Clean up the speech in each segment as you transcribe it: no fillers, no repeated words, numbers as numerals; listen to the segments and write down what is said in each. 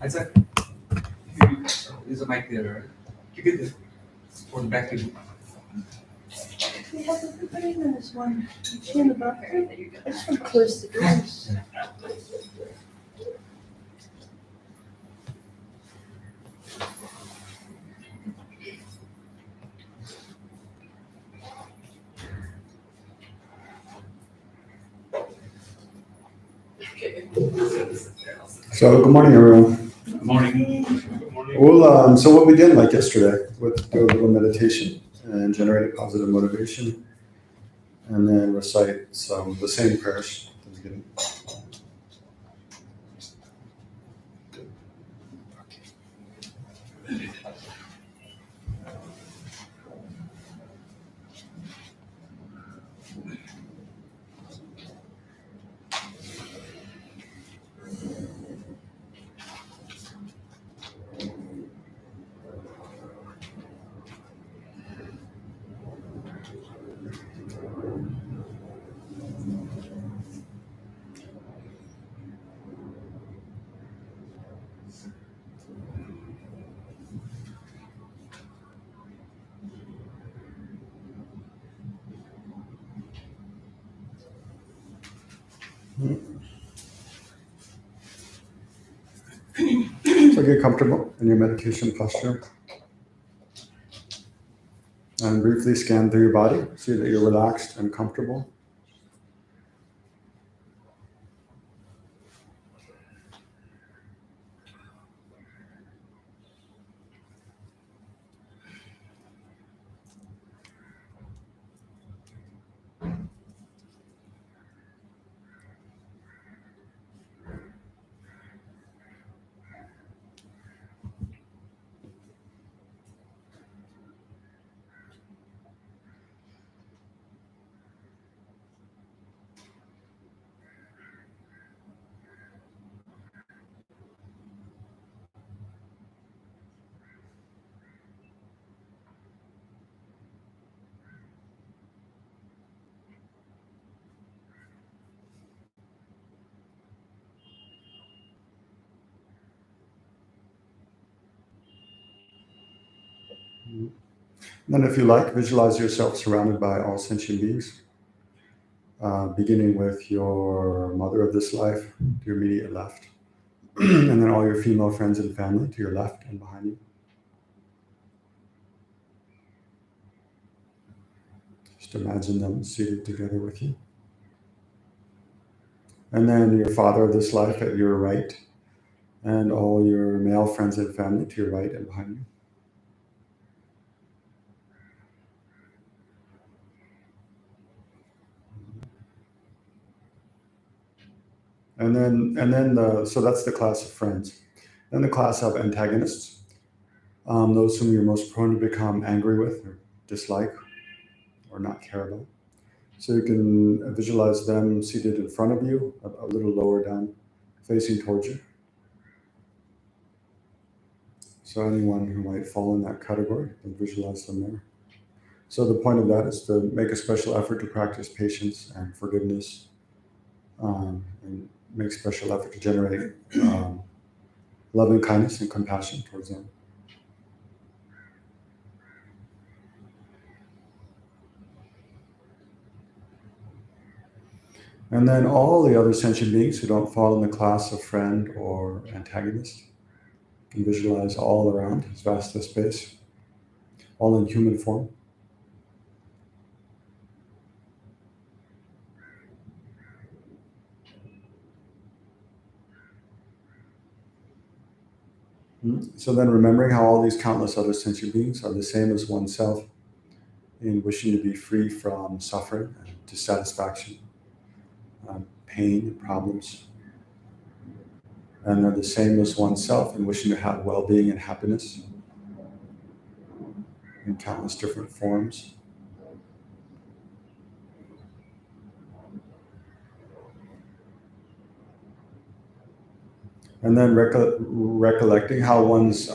Isaac, there's a mic there, right? Keep it there. For the back table. We have everybody in this one. You see in the back there? I just want to close the doors. So good morning, everyone. Good morning. Good morning. Well, so we'll begin like yesterday with do a little meditation and generate a positive motivation, and then recite the same prayers at the beginning. So get comfortable in your meditation posture. And briefly scan through your body, see that you're relaxed and comfortable. Then if you like, visualize yourself surrounded by all sentient beings, beginning with your mother of this life to your immediate left, and then all your female friends and family to your left and behind you. Just imagine them seated together with you. And then your father of this life at your right, and all your male friends and family to your right and behind you. So that's the class of friends. Then the class of antagonists, those whom you're most prone to become angry with or dislike or not care about. So you can visualize them seated in front of you, a little lower down, facing towards you. So anyone who might fall in that category, you can visualize them there. So the point of that is to make a special effort to practice patience and forgiveness, and make special effort to generate loving kindness and compassion towards them. And then all the other sentient beings who don't fall in the class of friend or antagonist, you can visualize all around this vast space, all in human form. So then remembering how all these countless other sentient beings are the same as oneself in wishing to be free from suffering and dissatisfaction, pain and problems. And they're the same as oneself in wishing to have well-being and happiness in countless different forms. And then recollecting how one's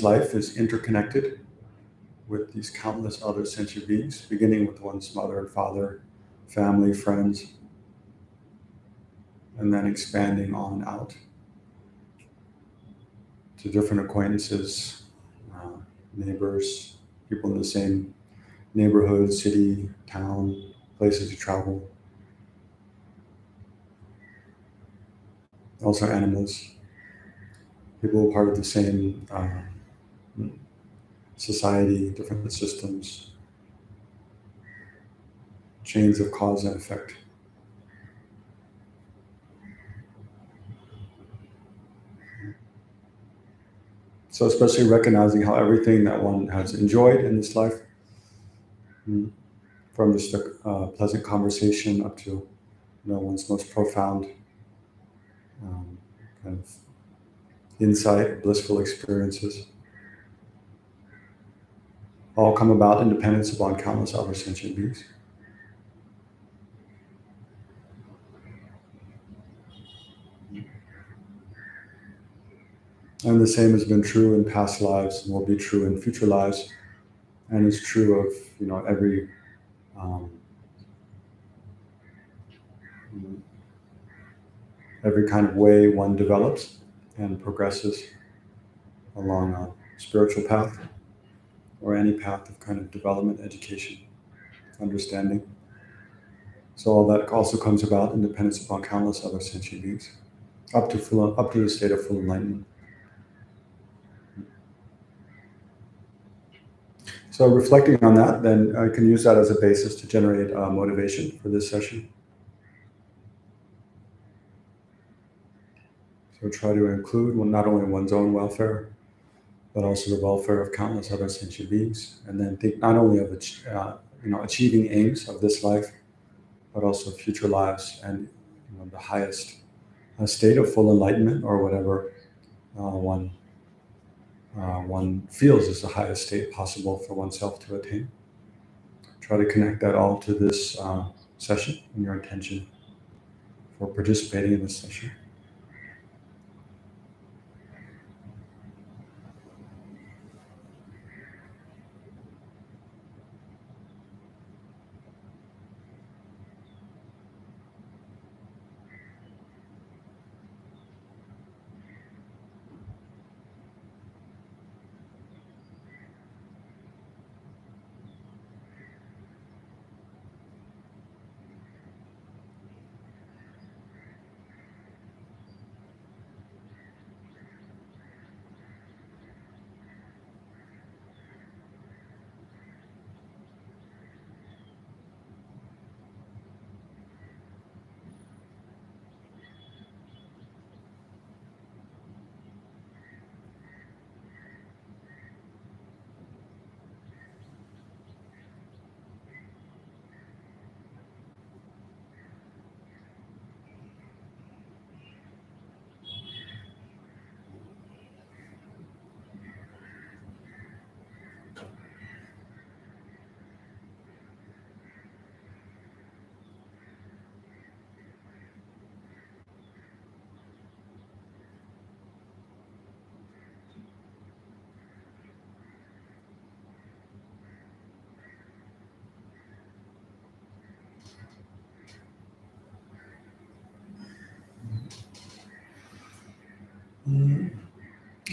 life is interconnected with these countless other sentient beings, beginning with one's mother and father, family, friends, and then expanding on out to different acquaintances, neighbors, people in the same neighborhood, city, town, places you travel. Also animals, people who are part of the same society, different systems, chains of cause and effect. So especially recognizing how everything that one has enjoyed in this life, from just a pleasant conversation up to one's most profound kind of insight, blissful experiences, all come about in dependence upon countless other sentient beings. And the same has been true in past lives and will be true in future lives, and is true of every every kind of way one develops and progresses along a spiritual path or any path of kind of development, education, understanding. So all that also comes about in dependence upon countless other sentient beings, up to the state of full enlightenment. So reflecting on that, then I can use that as a basis to generate motivation for this session. So try to include not only one's own welfare, but also the welfare of countless other sentient beings, and then think not only of achieving aims of this life, but also future lives and the highest state of full enlightenment, or whatever one feels is the highest state possible for oneself to attain. Try to connect that all to this session and your intention for participating in this session.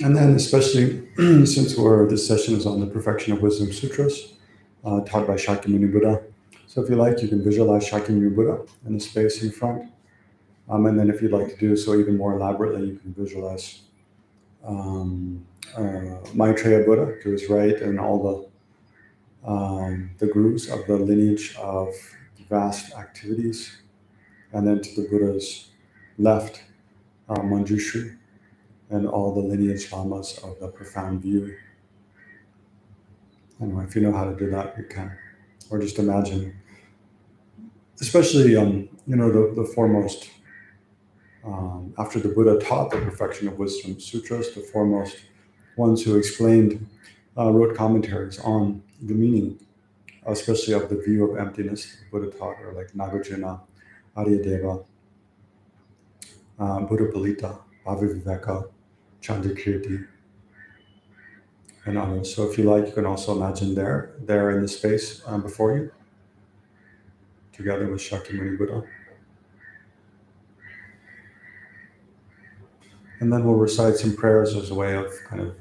And then especially since this session is on the Perfection of Wisdom Sutras, taught by Shakyamuni Buddha. So if you like, you can visualize Shakyamuni Buddha in the space in front. And then if you'd like to do so even more elaborately, you can visualize Maitreya Buddha to his right, and all the grooves of the lineage of vast activities. And then to the Buddha's left, Manjushri, and all the lineage lamas of the profound view. Anyway, if you know how to do that, you can. Or just imagine, especially, the foremost, after the Buddha taught the Perfection of Wisdom Sutras, the foremost ones who explained, wrote commentaries on the meaning, especially of the view of emptiness the Buddha taught, or like Nagarjuna, Aryadeva, Buddha Palita, Bhaviviveka, Chandrakirti, and others. So if you like, you can also imagine there in the space before you, together with Shakyamuni Buddha. And then we'll recite some prayers as a way of kind of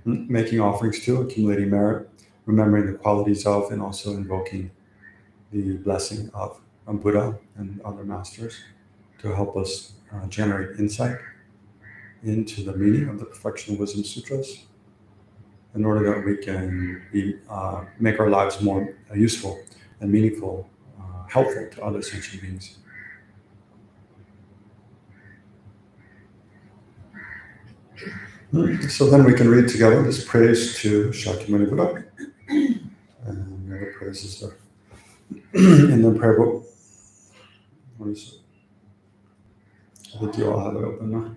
making offerings to, accumulating merit, remembering the qualities of, and also invoking the blessing of Buddha and other masters to help us generate insight into the meaning of the Perfection of Wisdom Sutras in order that we can make our lives more useful and meaningful, helpful to other sentient beings. So then we can read together this praise to Shakyamuni Buddha and the other praises there in the prayer book. What is it? I think you all have it open now.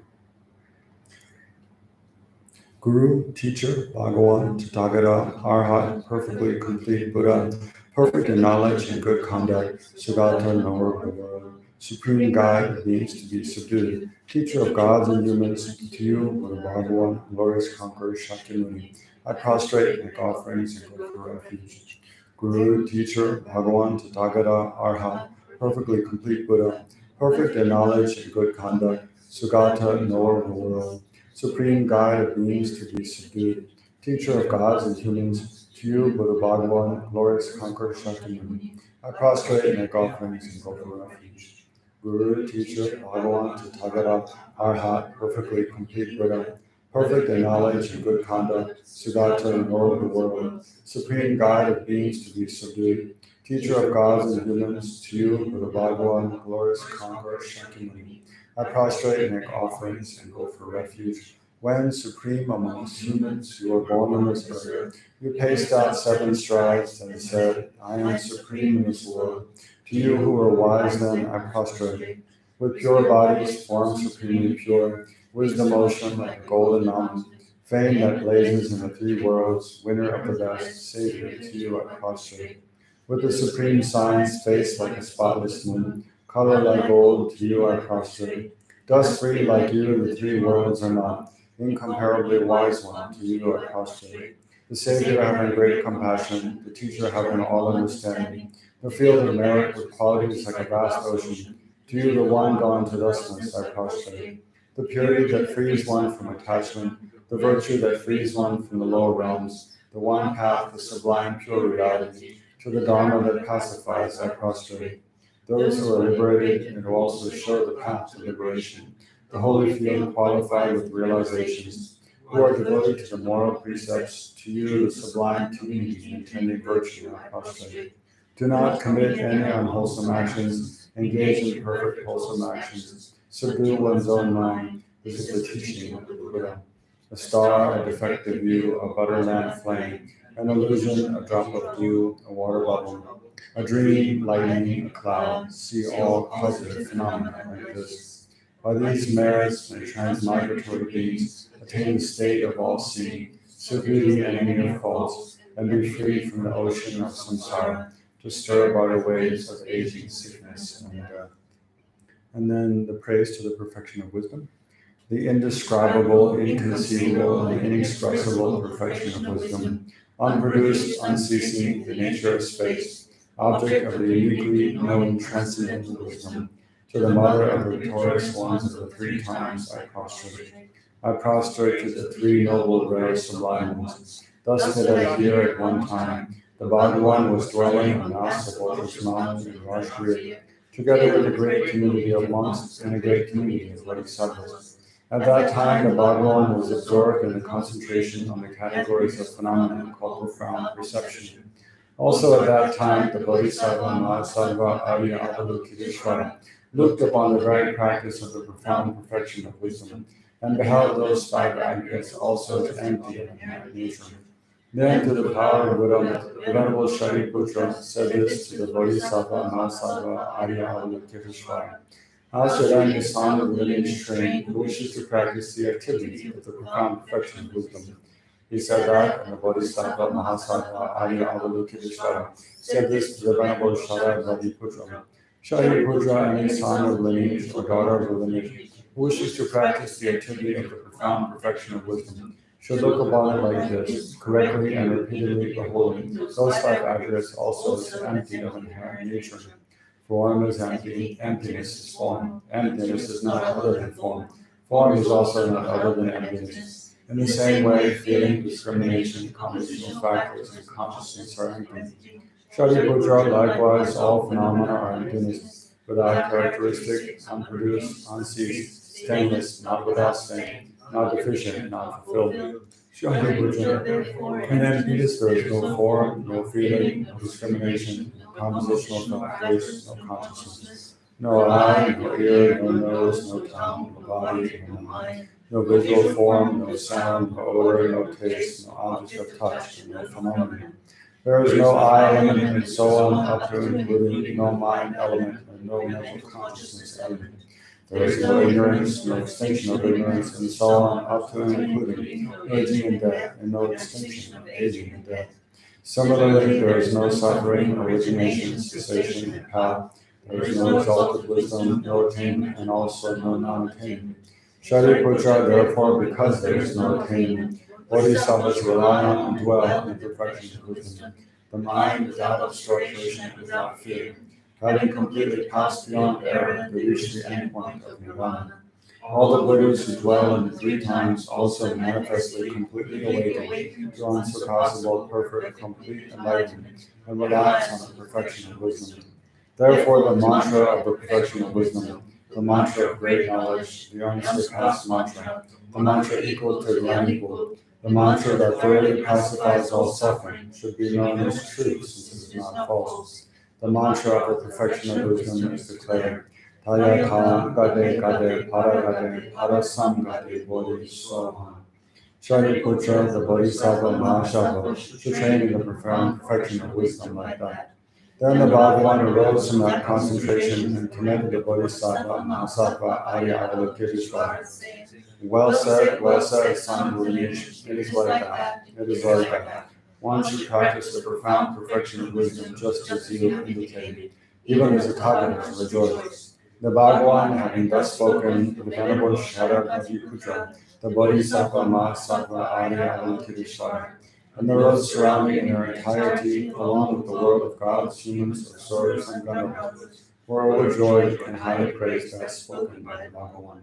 Guru, teacher, Bhagawan, Tathagata, Arhat, perfectly complete Buddha, perfect in knowledge and good conduct, Sugata, knower of the world, supreme guide of beings to be subdued, teacher of gods and humans, to you, Buddha Bhagawan, glorious conqueror, Shakyamuni, I prostrate, make offerings, and go for refuge. Guru, teacher, Bhagawan, Tathagata, Arhat, perfectly complete Buddha, perfect in knowledge and good conduct, Sugata, knower of the world, supreme guide of beings to be subdued, teacher of gods and humans, to you, Buddha Bhagawan, glorious conqueror Shakyamuni, I prostrate and make offerings and go for refuge. Guru, teacher, Bhagawan, Tathagata, Arhat, perfectly complete Buddha, perfect in knowledge and good conduct, Sugata, knower of the world, supreme guide of beings to be subdued, teacher of gods and humans, to you, Buddha Bhagawan, glorious conqueror Shakyamuni, I prostrate and make offerings and go for refuge. When, supreme amongst humans, you were born on this earth, you paced out 7 strides and said, I am supreme in this world. To you who were wise then, I prostrate. With pure bodies, form supremely pure, wisdom ocean like a golden mountain, fame that blazes in the 3 worlds, winner of the best, Savior, to you I prostrate. With the supreme signs, face like a spotless moon, color like gold, to you I prostrate. Dust free like you, the 3 worlds are not. Incomparably wise one, to you I prostrate. The Savior having great compassion, the teacher having all understanding, the field of merit with qualities like a vast ocean, to you the one gone to dustness I prostrate. The purity that frees one from attachment, the virtue that frees one from the lower realms, the one path, the sublime pure reality, to the Dharma that pacifies I prostrate. Those who are liberated and who also show the path to liberation, the holy field qualified with realizations, who are devoted to the moral precepts, to you the sublime community intending virtue I prostrate. Do not commit any unwholesome actions, engage in perfect wholesome actions, subdue one's own mind. This is the teaching of the Buddha. A star, a defective view, a butter lamp flame, an illusion, a drop of dew, a water bubble, a dream, lightning, a cloud, see all causative phenomena like this. By these merits, may transmigratory beings attain the state of all seeing, subdue the enemy of faults, and be free from the ocean of samsara, to stir by the waves of aging, sickness, and death. And then the praise to the perfection of wisdom. The indescribable, inconceivable, and inexpressible perfection of wisdom, unproduced, unceasing, the nature of space, object of the uniquely known transcendental wisdom, to the mother of the victorious ones of the 3 times I prostrate. I prostrate to the 3 noble, rare, sublime ones. Thus did I hear at one time, the Bhagawan was dwelling on Mount Sabotra's mountain in Rajgir, together with a great community of monks and a great community of bodhisattvas. At that time, the Bhagawan was absorbed in the concentration on the categories of phenomena called profound perception. Also at that time, the Bodhisattva Mahasattva Arya Avalokiteshvara looked upon the very practice of the profound perfection of wisdom, and beheld those 5 aggregates also as empty of inherent nature. Then, to the power of Buddha, the Venerable Shariputra said this to the Bodhisattva Mahasattva Arya Avalokiteshvara. How should any son of lineage trained who wishes to practice the activity of the profound perfection of wisdom? He said that, and the Bodhisattva Mahasattva Arya Avalokiteshvara said this to the Venerable Shariputra. Shariputra, any son of lineage or daughter of the lineage who wishes to practice the activity of the profound perfection of wisdom should look upon it like this, correctly and repeatedly beholding those 5 aggregates also as empty of inherent nature. Form is empty, emptiness is form. Emptiness is not other than form. Form is also not other than emptiness. In the same way, feeling, discrimination, conditional factors, and consciousness are empty. Shariputra, likewise, all phenomena are emptiness, without characteristic, unproduced, unceased, stainless, not without stain, not deficient, not fulfilled. Shariputra, in emptiness there is no form, no feeling, no discrimination, no compositional factors, no consciousness, no eye, no ear, no nose, no tongue, no body, no mind, no visual form, no sound, no odor, no taste, no object of touch, and no phenomenon. There is no I element and so on, up to including no mind element and no mental consciousness element. There is no ignorance, no extinction of ignorance, and so on, up to and including aging and death, and no extinction of aging and death. Similarly, there is no suffering, origination, cessation, and path. There is no exalted wisdom, no attainment, and also no non-attainment. Shariputra, therefore, because there is no attainment, bodhisattvas rely on and dwell in the perfection of wisdom. The mind without obstruction and without fear. Having completely passed beyond error, they reach the end point of nirvana. All the Buddhas who dwell in the three times also manifestly completely awaken to unsurpassable, perfect, complete enlightenment, and relax on the perfection of wisdom. Therefore, the mantra of the perfection of wisdom, the mantra of great knowledge, the unsurpassed mantra, the mantra equal to the unequal, the mantra that thoroughly pacifies all suffering, should be known as truth, since it is not false. The mantra of the perfection of wisdom is declared, Taya Tam Gade Gade Para Gade Para Sam Gade Bodhi Soham. Shariputra, the Bodhisattva Mahasabha, should train in the profound perfection of wisdom like that. Then the Bhagavan arose from that concentration and commended the Bodhisattva Mahasattva Arya Avalokiteshvara. Well said, son of lineage. It is like that. It is like that. One should practice the profound perfection of wisdom just as you indicated, even as the Tathagatas rejoice. The Bhagavan, having thus spoken, the Venerable Shariputra, the Bodhisattva Mahasattva Arya Avalokiteshvara, and the roads surrounding in their entirety, along with the world of gods, humans, Asuras, and Gandharvas, were overjoyed and highly praised as spoken by the Bhagavan.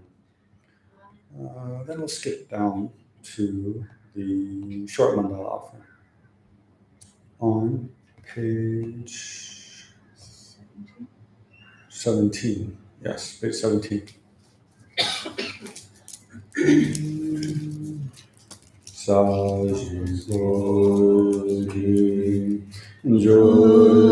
Then we'll skip down to the short mandala offering. On page 17. Yes, page 17. Saji Bodhi Joshi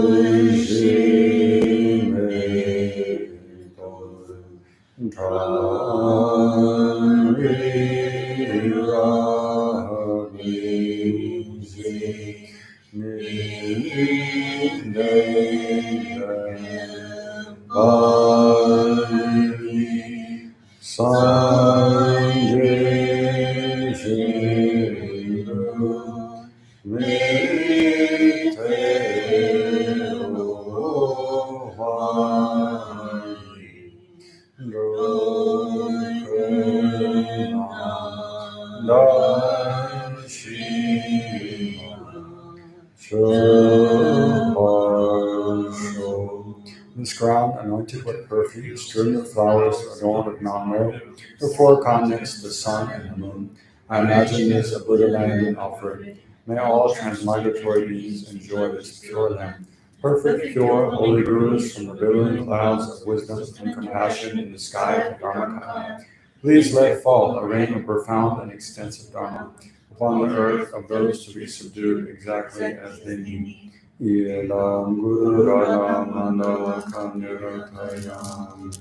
This ground, anointed with perfume, strewn with flowers, adorned with non-merit, the four continents, the sun, and the moon. I imagine this a Buddha land and offer it. May all transmigratory beings enjoy this pure land. Perfect, pure, holy gurus from the billowing clouds of wisdom and compassion in the sky of Dharmakaya. Please let fall a rain of profound and extensive Dharma upon the earth of those to be subdued exactly as they need. Yelam Guru Rara Mandala Kanyaratayam.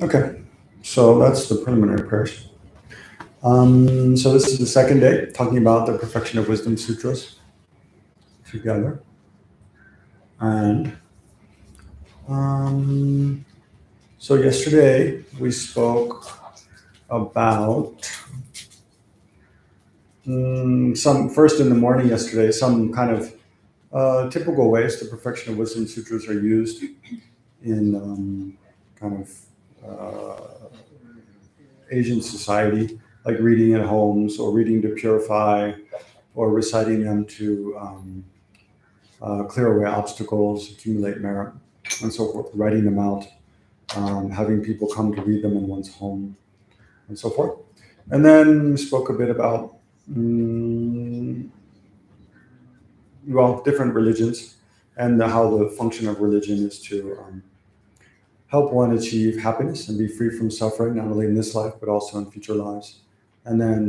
Okay, so that's the preliminary prayers. So this is the second day, talking about the Perfection of Wisdom Sutras together. And so yesterday we spoke about some first in the morning yesterday, some kind of typical ways the Perfection of Wisdom Sutras are used in kind of Asian society, like reading at homes or reading to purify or reciting them to clear away obstacles, accumulate merit, and so forth, writing them out, having people come to read them in one's home, and so forth. And then we spoke a bit about, different religions and how the function of religion is to help one achieve happiness and be free from suffering, not only in this life, but also in future lives. And then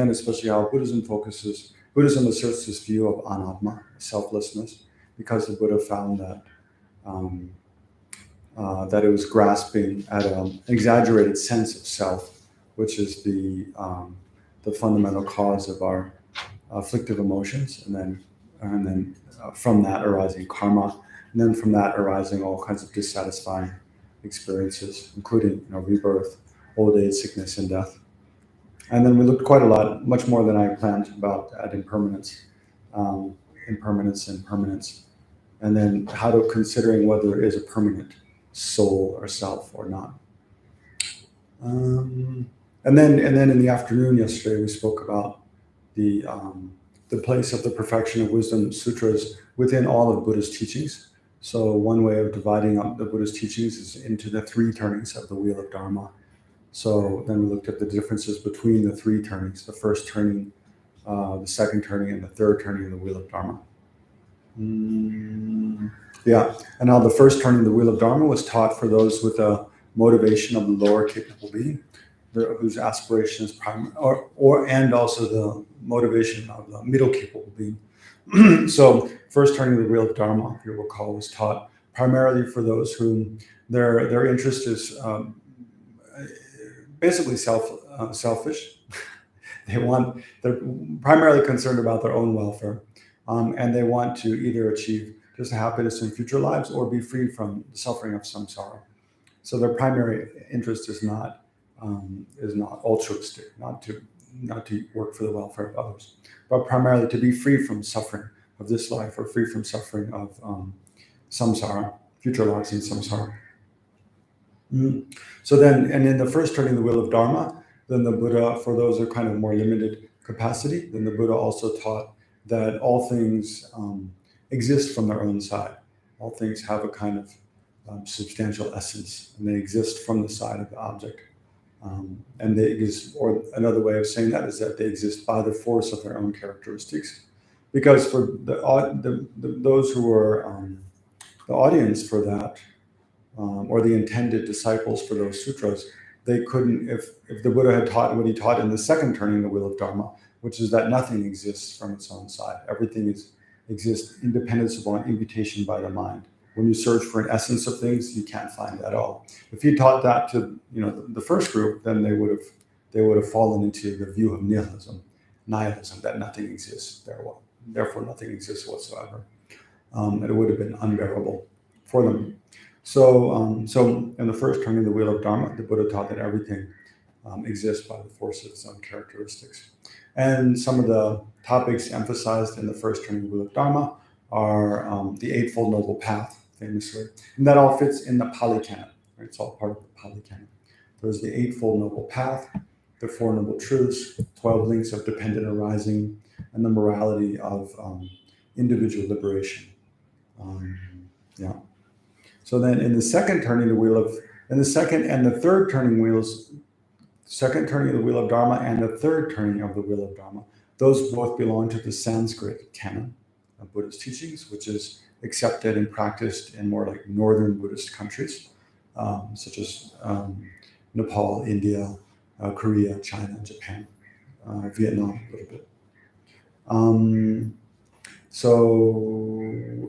especially how Buddhism asserts this view of anatma, selflessness, because the Buddha found that that it was grasping at an exaggerated sense of self, which is the fundamental cause of our afflictive emotions, and then from that arising karma, and then from that arising all kinds of dissatisfying experiences, including rebirth, old age, sickness, and death. And then we looked quite a lot, much more than I planned, at impermanence, and permanence, and then how to considering whether there is a permanent soul or self or not. And then in the afternoon yesterday we spoke about the place of the Perfection of Wisdom Sutras within all of Buddhist teachings. So one way of dividing up the Buddhist teachings is into the three turnings of the Wheel of Dharma. So then we looked at the differences between the three turnings: the first turning, the second turning, and the third turning of the Wheel of Dharma. And how the first turning of the Wheel of Dharma was taught for those with a motivation of the lower capable being, whose aspiration is primary, and also the motivation of the middle capable being. So first turning of the Wheel of Dharma, if you recall, was taught primarily for those whom their interest is basically selfish. They're primarily concerned about their own welfare, and they want to either achieve just happiness in future lives or be free from the suffering of samsara. So their primary interest is not altruistic, not to work for the welfare of others, but primarily to be free from suffering of this life or free from suffering of samsara, future lives in samsara. So then, and in the first turning of the Wheel of Dharma, then the Buddha, for those who are kind of more limited capacity, then the Buddha also taught that all things exist from their own side. All things have a kind of substantial essence, and they exist from the side of the object. And they exist, or another way of saying that is that they exist by the force of their own characteristics. Because for those who are the audience for that, or the intended disciples for those sutras, they couldn't, if the Buddha had taught what he taught in the second turning of the Wheel of Dharma, which is that nothing exists from its own side. Everything exists independent upon invitation by the mind. When you search for an essence of things, you can't find it at all. If he taught that to the first group, then they would have fallen into the view of nihilism, that nothing exists. Therefore, nothing exists whatsoever, and it would have been unbearable for them. So in the first turning of the Wheel of Dharma, the Buddha taught that everything exists by the force of its own characteristics. And some of the topics emphasized in the first turning of the Wheel of Dharma are the Eightfold Noble Path, famously. And that all fits in the Pali Canon. Right? It's all part of the Pali Canon. There's the Eightfold Noble Path, the Four Noble Truths, 12 links of dependent arising, and the morality of individual liberation. So then in the second turning of the Wheel of, in the second and the third turning wheels, second turning of the Wheel of Dharma and the third turning of the Wheel of Dharma, those both belong to the Sanskrit canon of Buddhist teachings, which is accepted and practiced in more like northern Buddhist countries, such as Nepal, India, Korea, China, Japan, Vietnam a little bit.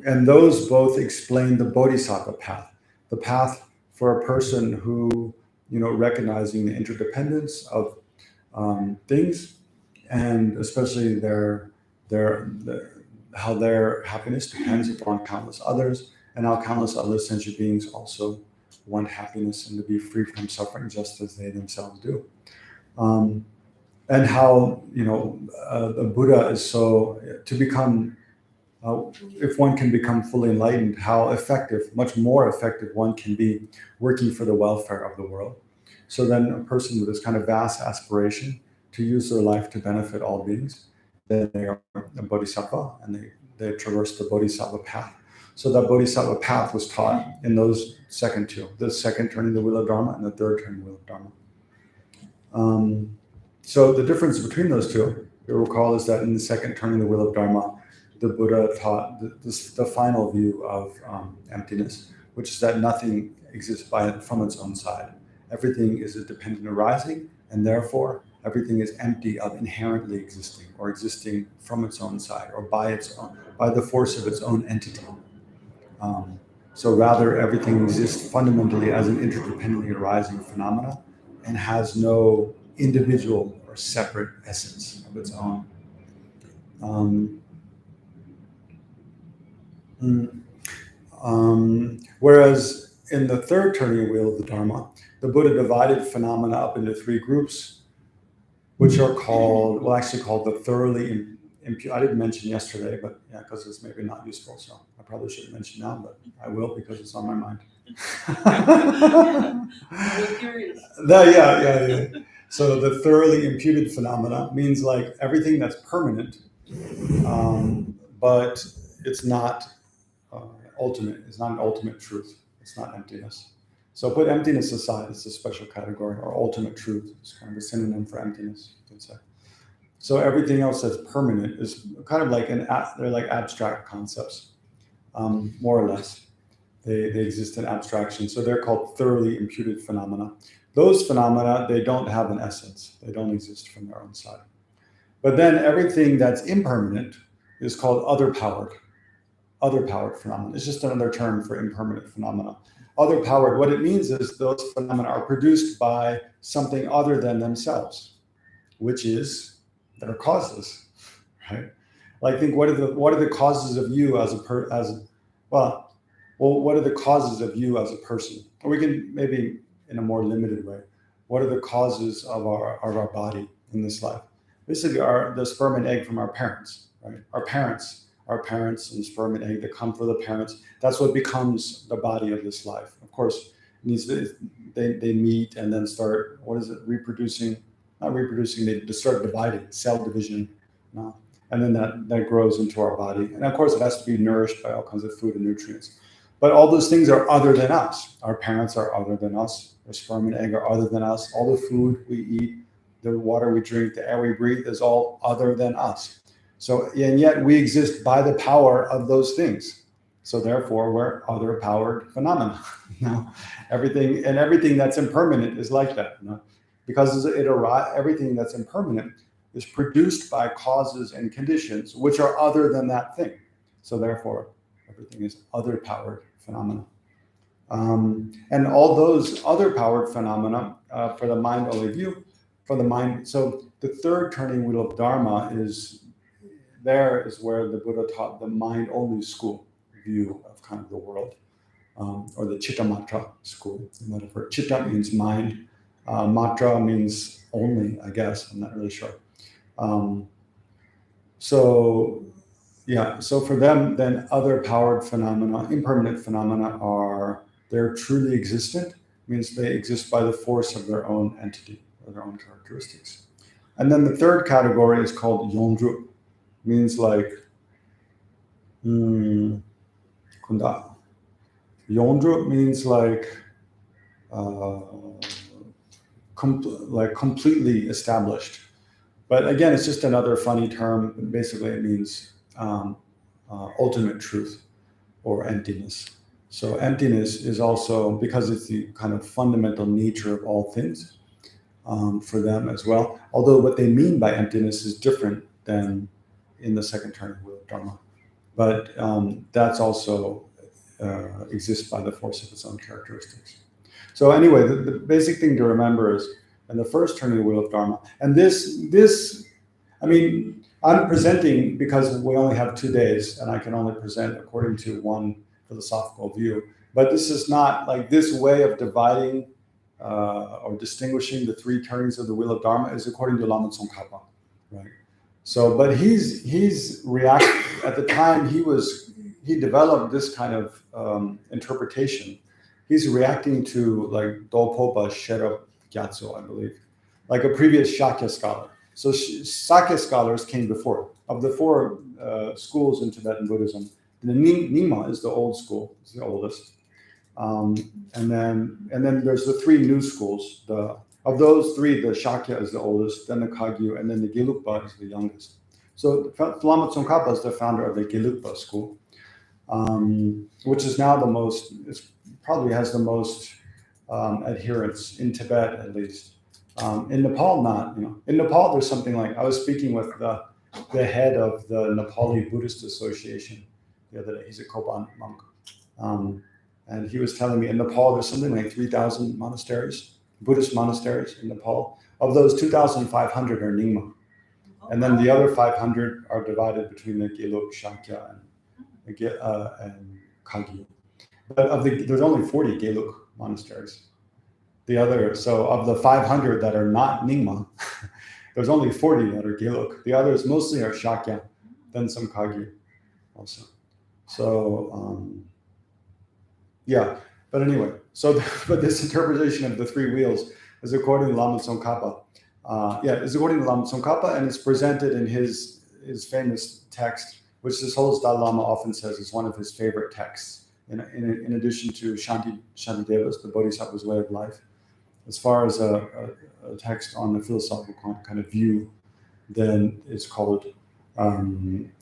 And those both explain the bodhisattva path, the path for a person who, recognizing the interdependence of things, and especially how their happiness depends upon countless others, and how countless other sentient beings also want happiness and to be free from suffering just as they themselves do. and how the Buddha is so to become. If one can become fully enlightened, how effective, much more effective one can be working for the welfare of the world. So then a person with this kind of vast aspiration to use their life to benefit all beings, then they are a bodhisattva, and they traverse the bodhisattva path. So that bodhisattva path was taught in those second two, the second turning the wheel of Dharma and the third turning the wheel of Dharma. So the difference between those two, you'll recall, is that in the second turning the wheel of Dharma, the Buddha taught the final view of emptiness, which is that nothing exists from its own side. Everything is a dependent arising, and therefore everything is empty of inherently existing or existing from its own side or by the force of its own entity. So rather, everything exists fundamentally as an interdependently arising phenomena and has no individual or separate essence of its own. Whereas in the third turning wheel of the Dharma, the Buddha divided phenomena up into three groups, which are called the thoroughly impure. I didn't mention yesterday, but yeah, because it's maybe not useful, so I probably shouldn't mention now, but I will because it's on my mind. I'm curious. Yeah. So the thoroughly imputed phenomena means like everything that's permanent, but it's not ultimate. It's not an ultimate truth. It's not emptiness. So put emptiness aside. It's a special category, or ultimate truth. It's kind of a synonym for emptiness, you could say. So everything else that's permanent is kind of like they're like abstract concepts, more or less. They exist in abstraction. So they're called thoroughly imputed phenomena. Those phenomena, they don't have an essence. They don't exist from their own side. But then everything that's impermanent is called other-powered phenomena. It's just another term for impermanent phenomena. Other-powered, what it means is those phenomena are produced by something other than themselves, which is their causes, right? Like, think, what are the causes of you what are the causes of you as a person? Or we can maybe in a more limited way, what are the causes of our body in this life? Basically, the sperm and egg from our parents, right? Our parents and sperm and egg that come from the parents. That's what becomes the body of this life. Of course, they meet and then start, reproducing? Not reproducing, they start dividing, cell division. And then that grows into our body. And of course, it has to be nourished by all kinds of food and nutrients. But all those things are other than us. Our parents are other than us. Our sperm and egg are other than us. All the food we eat, the water we drink, the air we breathe is all other than us. So, and yet we exist by the power of those things. So therefore, we're other-powered phenomena. Everything that's impermanent is like that. Because everything that's impermanent is produced by causes and conditions which are other than that thing. So therefore, everything is other-powered phenomena. And all those other-powered phenomena, for the mind only view, so the third turning wheel of Dharma is where the Buddha taught the mind-only school view of kind of the world, or the Chitta Matra school. The metaphor Chitta means mind, Matra means only, I guess. I'm not really sure. So for them, then other-powered phenomena, impermanent phenomena, they're truly existent, means they exist by the force of their own entity or their own characteristics. And then the third category is called Yongdru, means like Kunda. Yongdru means like completely established. But again, it's just another funny term. Basically, it means ultimate truth or emptiness. So emptiness is also, because it's the kind of fundamental nature of all things for them as well. Although what they mean by emptiness is different than in the second turning wheel of Dharma. But that's also exists by the force of its own characteristics. So anyway, the basic thing to remember is, in the first turning wheel of Dharma, and this, I mean, I'm presenting because we only have 2 days, and I can only present according to one philosophical view. But this is not like this way of dividing or distinguishing the three turnings of the wheel of Dharma is according to Lama Tsongkhapa, right? So, but he's reacting at the time he developed this kind of interpretation. He's reacting to like Dolpopa Sera Jey, I believe, like a previous Shakya scholar. So Sakya scholars came before. Of the four schools in Tibetan Buddhism, the Nyingma is the old school, it's the oldest. And then there's the three new schools. Of those three, the Shakya is the oldest, then the Kagyu, and then the Gelugpa is the youngest. So Lama Tsongkhapa is the founder of the Gelugpa school, which is now probably has the most adherents in Tibet, at least. In Nepal, not. In Nepal, there's something like, I was speaking with the head of the Nepali Buddhist Association the other day. He's a Koban monk. And he was telling me in Nepal, there's something like 3,000 monasteries, Buddhist monasteries in Nepal. Of those, 2,500 are Nyingma. And then the other 500 are divided between the Gelug, Shakya, and Kagyu. But there's only 40 Gelug monasteries. So of the 500 that are not Nyingma, there's only 40 that are Gelug. The others mostly are Shakya, then some Kagyu also. So, yeah, but anyway, but this interpretation of the three wheels is according to Lama Tsongkhapa. Is according to Lama Tsongkhapa, and it's presented in his famous text, which this whole Dalai Lama often says is one of his favorite texts, in addition to Shantideva's, the Bodhisattva's Way of Life. As far as a text on the philosophical kind of view, then it's called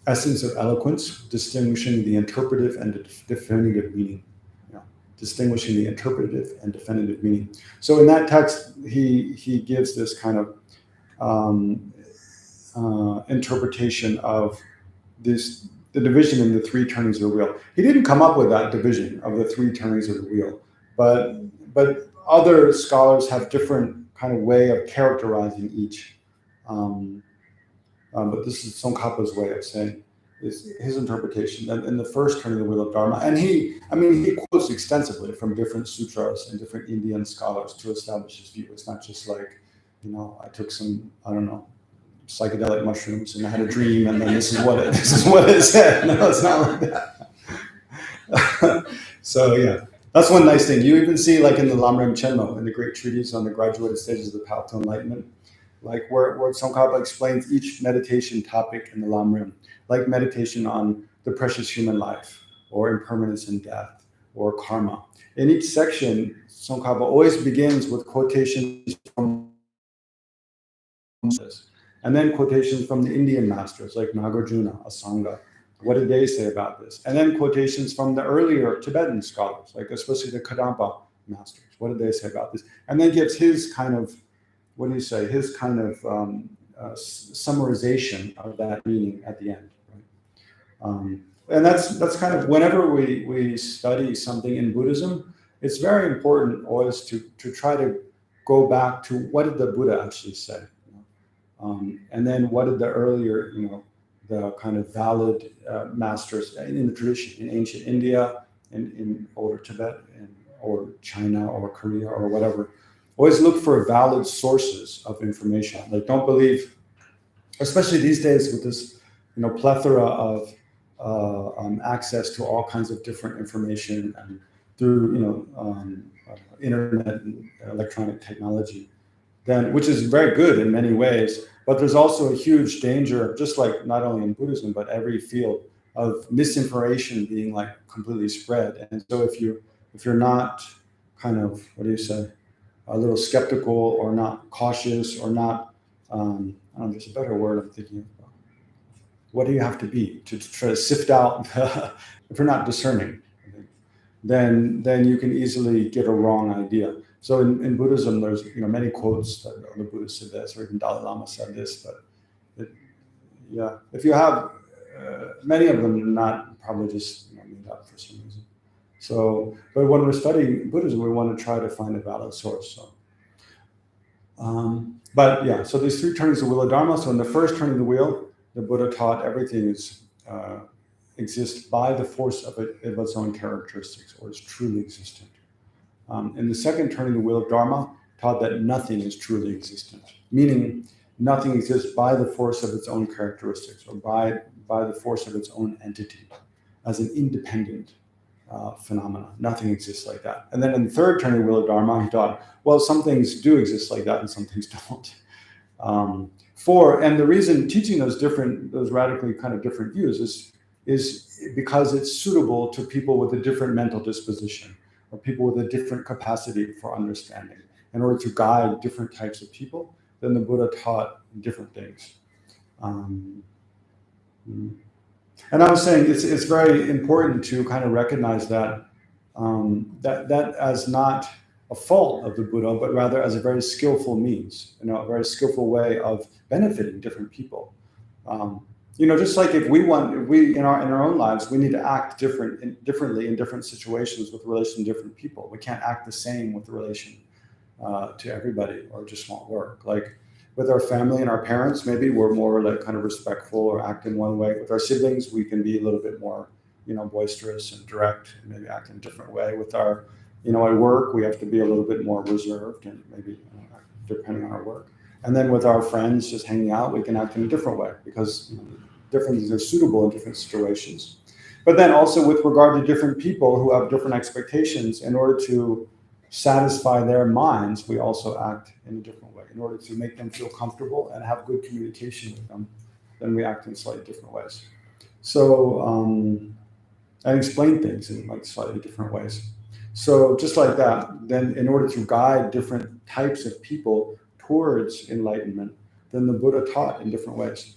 Essence of Eloquence, Distinguishing the Interpretive and Definitive Meaning. Distinguishing the interpretive and definitive meaning. So in that text, he gives this kind of interpretation of the division in the three turnings of the wheel. He didn't come up with that division of the three turnings of the wheel, but other scholars have different kind of way of characterizing each. But this is Tsongkhapa's way of saying is his interpretation in the first turning of the wheel of Dharma. And he quotes extensively from different sutras and different Indian scholars to establish his view. It's not just like, I took some, psychedelic mushrooms and I had a dream and then this is what it said. No, it's not like that. So yeah, that's one nice thing. You even see like in the Lamrim Chenmo, in the great treatise on the graduated stages of the path to enlightenment, like where Tsongkhapa explains each meditation topic in the Lamrim, like meditation on the precious human life, or impermanence and death, or karma. In each section, Tsongkhapa always begins with quotations from this, and then quotations from the Indian masters, like Nagarjuna, Asanga. What did they say about this? And then quotations from the earlier Tibetan scholars, like especially the Kadampa masters. What did they say about this? And then gives his kind of, his kind of summarization of that meaning at the end. And that's kind of, whenever we study something in Buddhism, it's very important always to try to go back to what did the Buddha actually say, and then what did the earlier, the kind of valid masters in the tradition in ancient India, in older Tibet, or China, or Korea, or whatever. Always look for valid sources of information. Like, don't believe, especially these days with this, plethora of access to all kinds of different information and through, internet and electronic technology, which is very good in many ways. But there's also a huge danger, just like not only in Buddhism but every field, of misinformation being like completely spread. And so if you're not kind of, a little skeptical or not cautious or not, there's a better word I'm thinking of. What do you have to be to try to sift out? If you're not discerning, then you can easily get a wrong idea. So in Buddhism, there's many quotes that the Buddha said this, or even Dalai Lama said this. But if you have many of them, not probably just made up for some reason. So, but when we're studying Buddhism, we want to try to find a valid source. So, so these three turnings of the wheel of Dharma. So in the first turning of the wheel, the Buddha taught everything exists by the force of its own characteristics, or is truly existent. And the second, turning the wheel of Dharma, taught that nothing is truly existent, meaning nothing exists by the force of its own characteristics or by the force of its own entity as an independent phenomena. Nothing exists like that. And then in the third, turning the wheel of Dharma, he taught, well, some things do exist like that and some things don't. And the reason teaching those radically kind of different views is because it's suitable to people with a different mental disposition or people with a different capacity for understanding in order to guide different types of people. Then the Buddha taught different things. And I was saying it's very important to kind of recognize that that as not a fault of the Buddha, but rather as a very skillful means, a very skillful way of benefiting different people. Just like if we in our own lives, we need to act differently in different situations with relation to different people. We can't act the same with relation to everybody, or it just won't work. Like with our family and our parents, maybe we're more like kind of respectful or act in one way. With our siblings, we can be a little bit more, boisterous and direct, and maybe act in a different way. With our, at work, we have to be a little bit more reserved and maybe depending on our work. And then with our friends just hanging out, we can act in a different way because different things are suitable in different situations. But then also with regard to different people who have different expectations, in order to satisfy their minds, we also act in a different way. In order to make them feel comfortable and have good communication with them, then we act in slightly different ways. So, and explain things in like slightly different ways. So just like that, then in order to guide different types of people towards enlightenment, then the Buddha taught in different ways.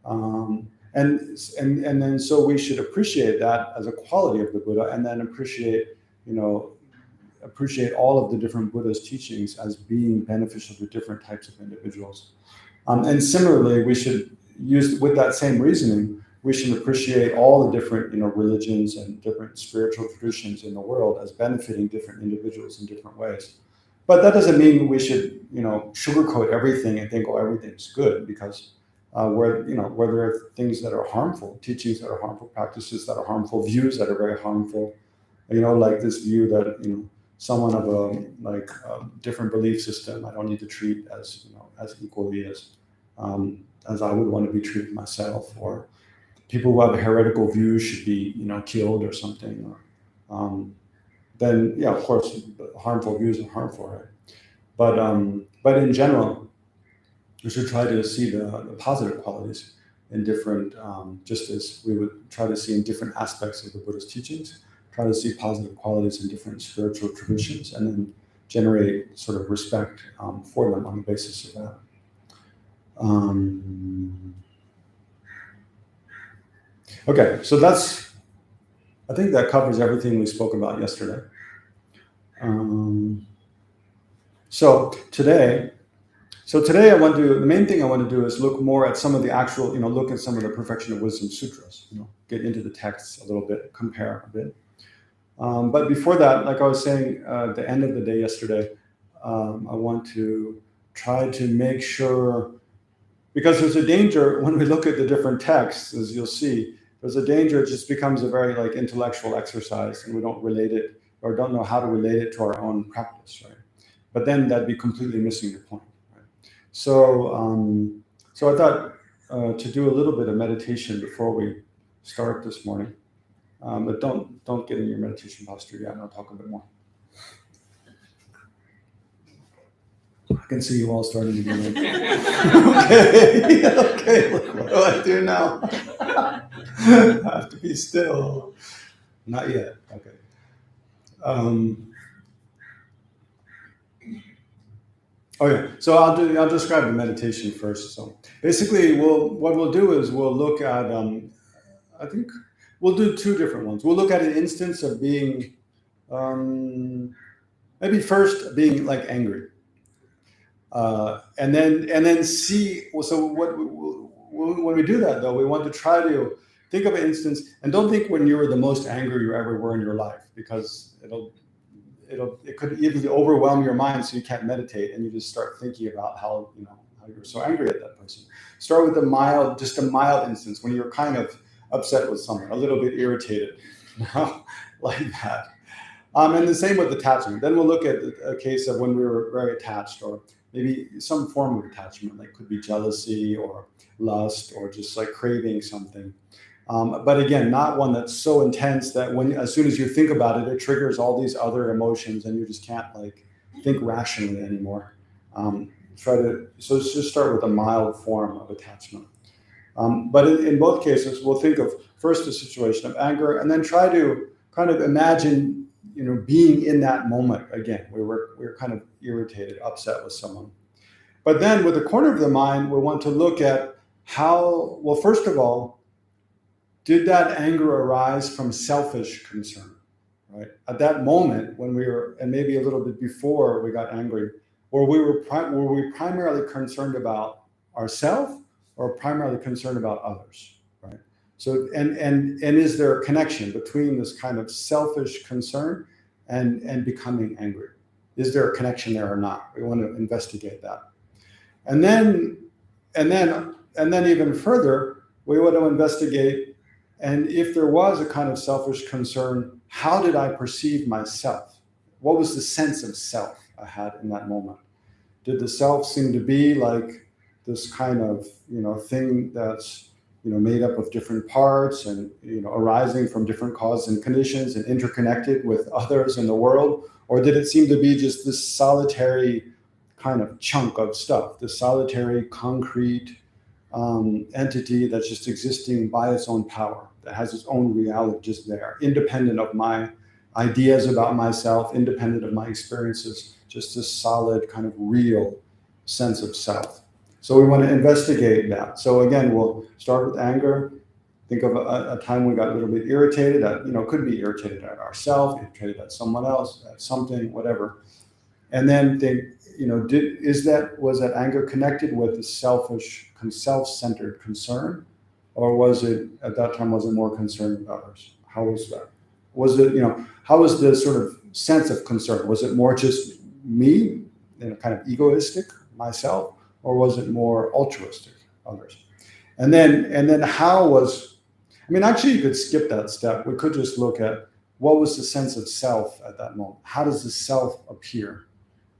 And then so we should appreciate that as a quality of the Buddha, and then appreciate all of the different Buddha's teachings as being beneficial to different types of individuals. And similarly, we should use, with that same reasoning, we should appreciate all the different religions and different spiritual traditions in the world as benefiting different individuals in different ways. But that doesn't mean we should sugarcoat everything and think, oh, everything's good, because where there are things that are harmful, teachings that are harmful, practices that are harmful, views that are very harmful, like this view that someone of a different belief system I don't need to treat as equally as I would want to be treated myself, or people who have a heretical view should be killed or something, or then of course harmful views are harmful, right? But in general, we should try to see the positive qualities in different, just as we would try to see in different aspects of the Buddha's teachings. Try to see positive qualities in different spiritual traditions, and then generate sort of respect for them on the basis of that. Okay, so I think that covers everything we spoke about yesterday. So today the main thing I want to do is look more at some of the actual, look at some of the Perfection of Wisdom Sutras, get into the texts a little bit, compare a bit. But before that, like I was saying at the end of the day yesterday, I want to try to make sure, because there's a danger when we look at the different texts, as you'll see, there's a danger it just becomes a very intellectual exercise, and we don't relate it or don't know how to relate it to our own practice, right? But then that'd be completely missing the point, right? So, so I thought to do a little bit of meditation before we start this morning. But don't get in your meditation posture yet, and I'll talk a bit more. I can see you all starting to be like, okay, look, what do I do now? I have to be still. Not yet, okay. So I'll describe the meditation first. So basically, what we'll do is we'll look at, I think we'll do two different ones. We'll look at an instance of being, maybe first being angry, and then see. So when we do that, though, we want to try to think of an instance, and don't think when you were the most angry you ever were in your life, because it could even overwhelm your mind, so you can't meditate, and you just start thinking about how you were so angry at that person. Start with a mild instance when you're kind of upset with someone, a little bit irritated, like that. And the same with attachment. Then we'll look at a case of when we were very attached, or maybe some form of attachment, like could be jealousy or lust or just like craving something. But again, not one that's so intense that as soon as you think about it, it triggers all these other emotions and you just can't like think rationally anymore. So let's just start with a mild form of attachment. But in both cases, we'll think of first a situation of anger, and then try to kind of imagine, being in that moment again. We were kind of irritated, upset with someone. But then with the corner of the mind, we want to look at how, well, first of all, did that anger arise from selfish concern, right? At that moment when we were, and maybe a little bit before we got angry, were we primarily concerned about ourselves or primarily concerned about others, right? So, and is there a connection between this kind of selfish concern and becoming angry? Is there a connection there or not? We want to investigate that. And then even further, we want to investigate, and if there was a kind of selfish concern, how did I perceive myself? What was the sense of self I had in that moment? Did the self seem to be like this kind of, thing that's, made up of different parts and, arising from different causes and conditions and interconnected with others in the world? Or did it seem to be just this solitary kind of chunk of stuff, this solitary concrete entity that's just existing by its own power, that has its own reality just there, independent of my ideas about myself, independent of my experiences, just this solid kind of real sense of self? So we want to investigate that. So again, we'll start with anger. Think of a time we got a little bit irritated at, could be irritated at ourselves, irritated at someone else, at something, whatever. And then think, was that anger connected with the selfish, self-centered concern? Or was it, at that time, was it more concerned with others? How was that? Was it, how was the sort of sense of concern? Was it more just me, kind of egoistic, myself? Or was it more altruistic, others? And then how was, actually you could skip that step. We could just look at what was the sense of self at that moment? How does the self appear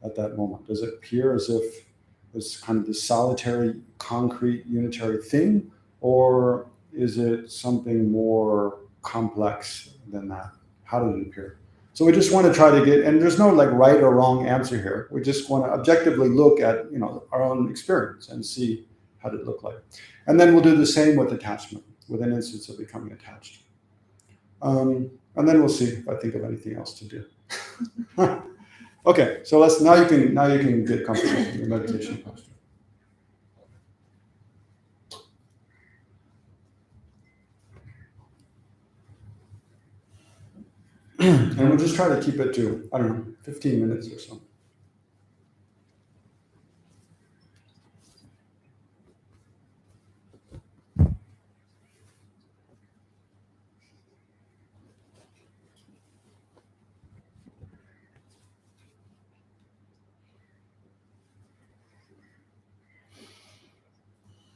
at that moment? Does it appear as if it's kind of this solitary, concrete, unitary thing? Or is it something more complex than that? How did it appear? So we just want to try to get, and there's no like right or wrong answer here. We just want to objectively look at, our own experience and see how did it look like. And then we'll do the same with attachment, with an instance of becoming attached. And then we'll see if I think of anything else to do. Okay, so now you can get comfortable in your meditation posture. And we'll just try to keep it to, 15 minutes or so.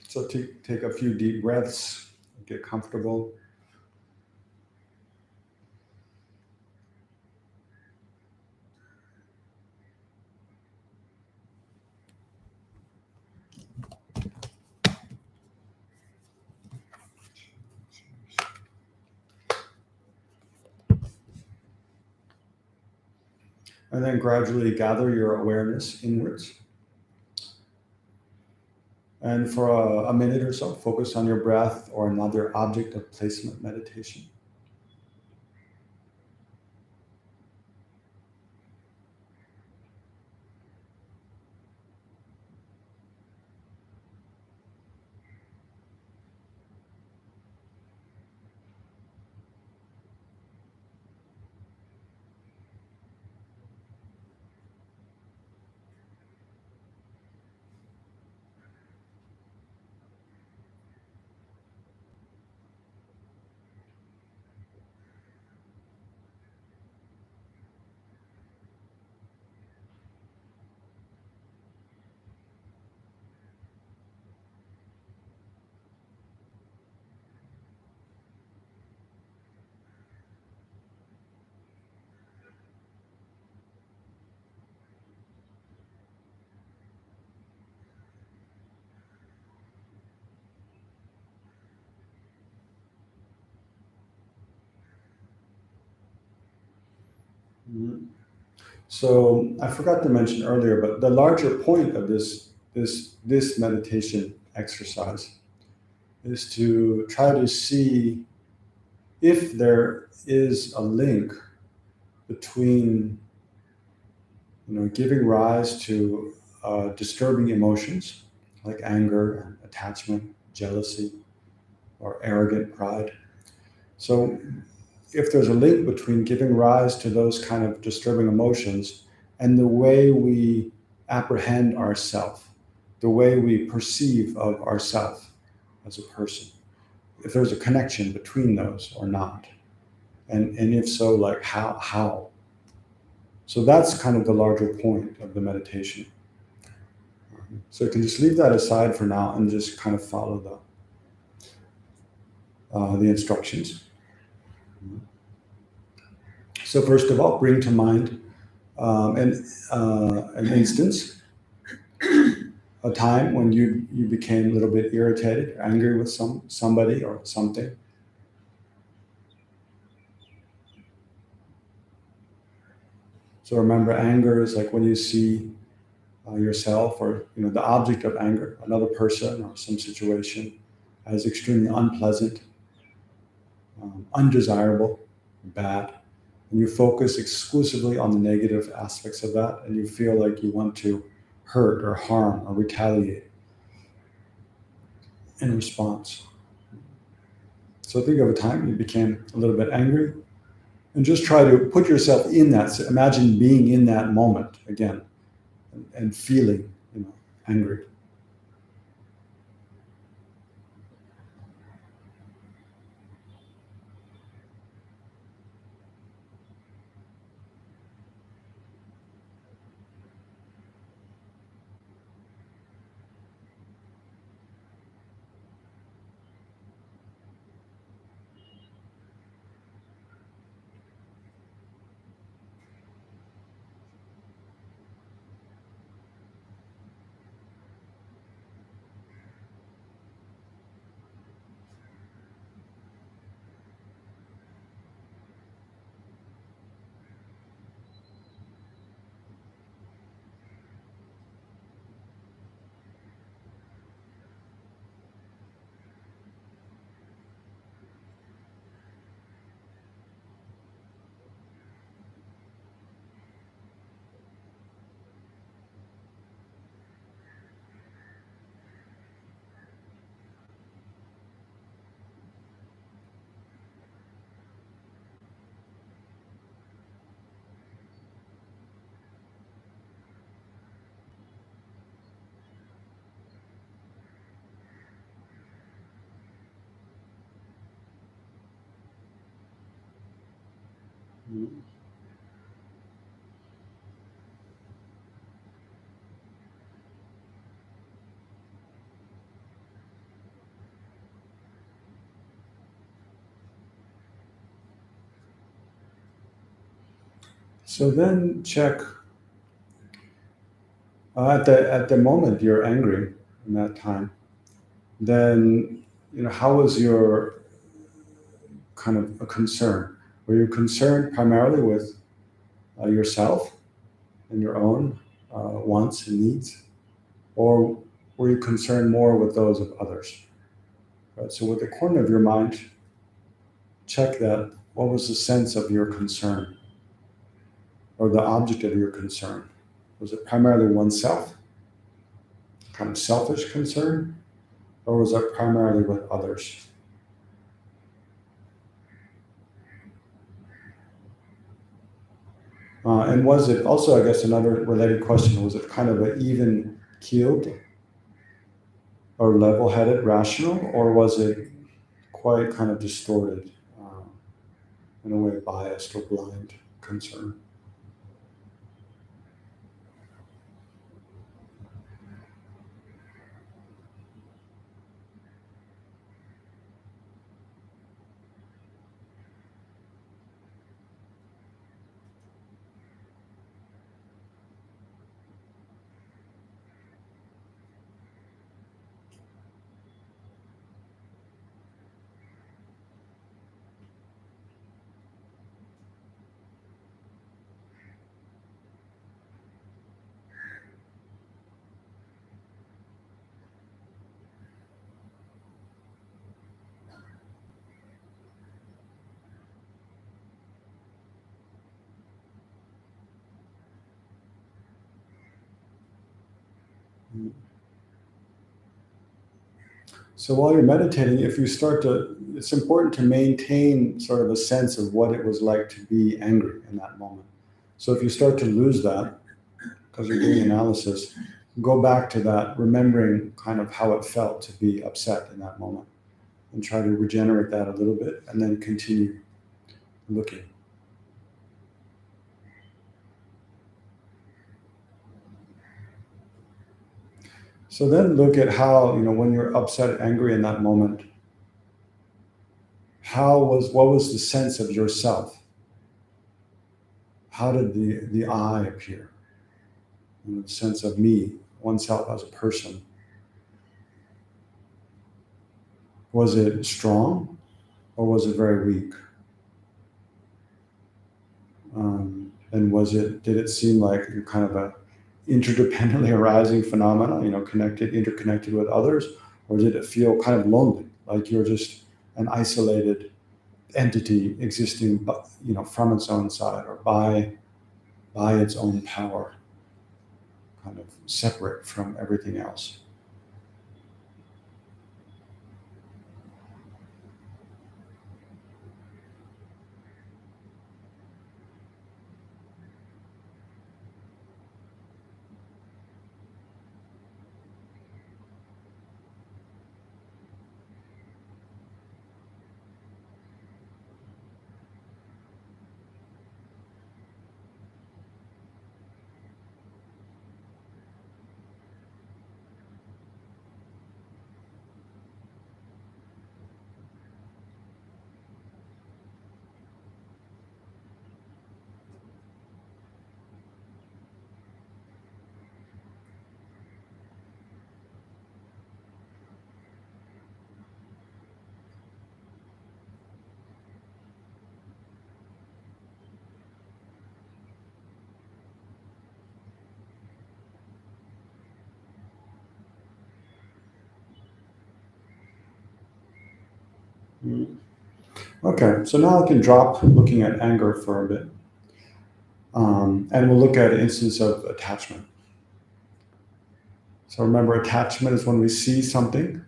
So take a few deep breaths, get comfortable. And then gradually gather your awareness inwards. And for a minute or so, focus on your breath or another object of placement meditation. Mhm. So I forgot to mention earlier, but the larger point of this meditation exercise is to try to see if there is a link between, giving rise to disturbing emotions like anger, attachment, jealousy, or arrogant pride. So if there's a link between giving rise to those kind of disturbing emotions and the way we apprehend ourself, the way we perceive of ourself as a person, if there's a connection between those or not, and if so, like how. So that's kind of the larger point of the meditation. So you can just leave that aside for now and just kind of follow the instructions. So first of all, bring to mind an instance, a time when you became a little bit irritated, angry with somebody or something. So remember, anger is like when you see yourself or the object of anger, another person or some situation, as extremely unpleasant, undesirable, bad, and you focus exclusively on the negative aspects of that, and you feel like you want to hurt or harm or retaliate in response. So think of a time you became a little bit angry, and just try to put yourself in that. Imagine being in that moment again, and feeling, angry. So then check at the moment you're angry in that time. Then how was your kind of a concern? Were you concerned primarily with yourself and your own wants and needs, or were you concerned more with those of others? Right. So with the corner of your mind, check that. What was the sense of your concern, or the object of your concern? Was it primarily oneself, kind of selfish concern, or was it primarily with others? And was it also, I guess, another related question, was it kind of an even keeled or level headed, rational, or was it quite kind of distorted, in a way biased or blind concern? So while you're meditating, if you start to, it's important to maintain sort of a sense of what it was like to be angry in that moment. So if you start to lose that, because you're doing analysis, go back to that, remembering kind of how it felt to be upset in that moment, and try to regenerate that a little bit, and then continue looking. So then look at how, when you're upset, angry in that moment, what was the sense of yourself? How did the I appear? And the sense of me, oneself as a person. Was it strong or was it very weak? And did it seem like kind of a interdependently arising phenomena, interconnected with others? Or did it feel kind of lonely, like you're just an isolated entity existing, from its own side or by its own power, kind of separate from everything else? Okay, so now I can drop looking at anger for a bit. And we'll look at an instance of attachment. So remember, attachment is when we see something.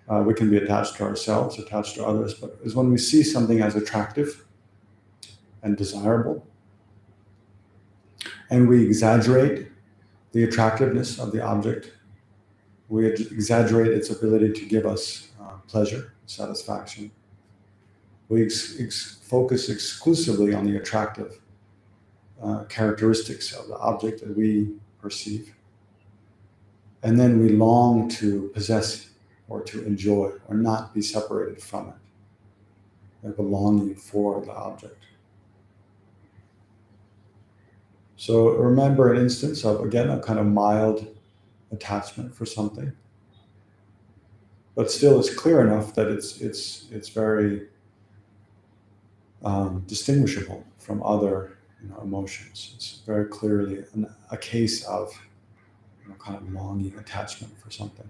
We can be attached to ourselves, attached to others, but it's when we see something as attractive and desirable, and we exaggerate the attractiveness of the object. We exaggerate its ability to give us pleasure, satisfaction. We focus exclusively on the attractive characteristics of the object that we perceive. And then we long to possess or to enjoy or not be separated from it. We have a longing for the object. So remember an instance of, again, a kind of mild attachment for something, but still it's clear enough that it's very distinguishable from other emotions. It's very clearly a case of kind of longing attachment for something.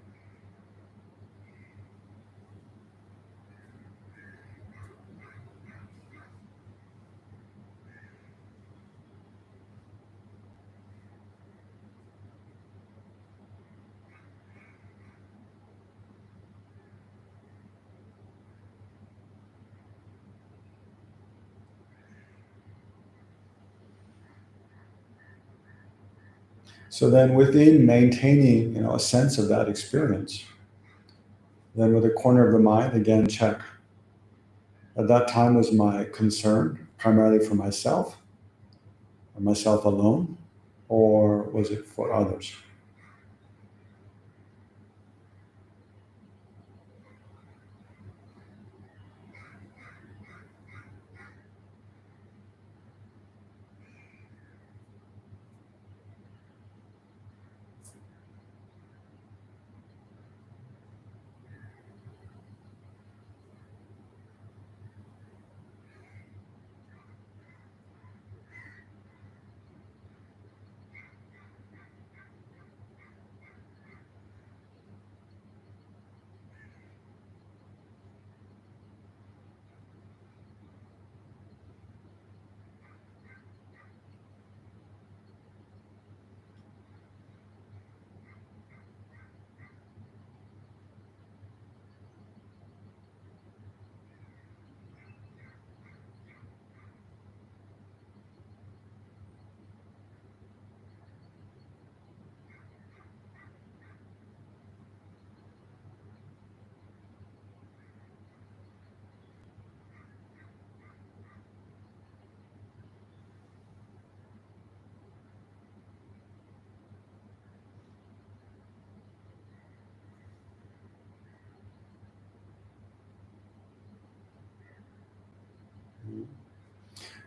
So then within maintaining, a sense of that experience, then with a corner of the mind, again, check. At that time, was my concern primarily for myself, or myself alone, or was it for others?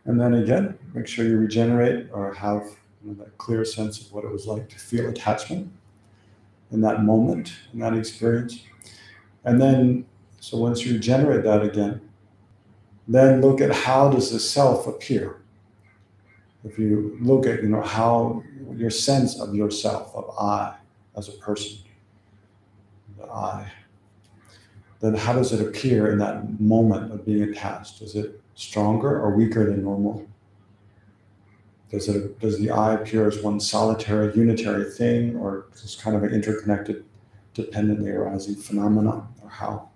And then again, make sure you regenerate or have that clear sense of what it was like to feel attachment in that moment, in that experience. And then, so once you regenerate that again, then look at how does the self appear. If you look at, how your sense of yourself, of I as a person, the I, then how does it appear in that moment of being attached? Is it stronger or weaker than normal? Does the I appear as one solitary, unitary thing, or just kind of an interconnected, dependently arising phenomena, or how?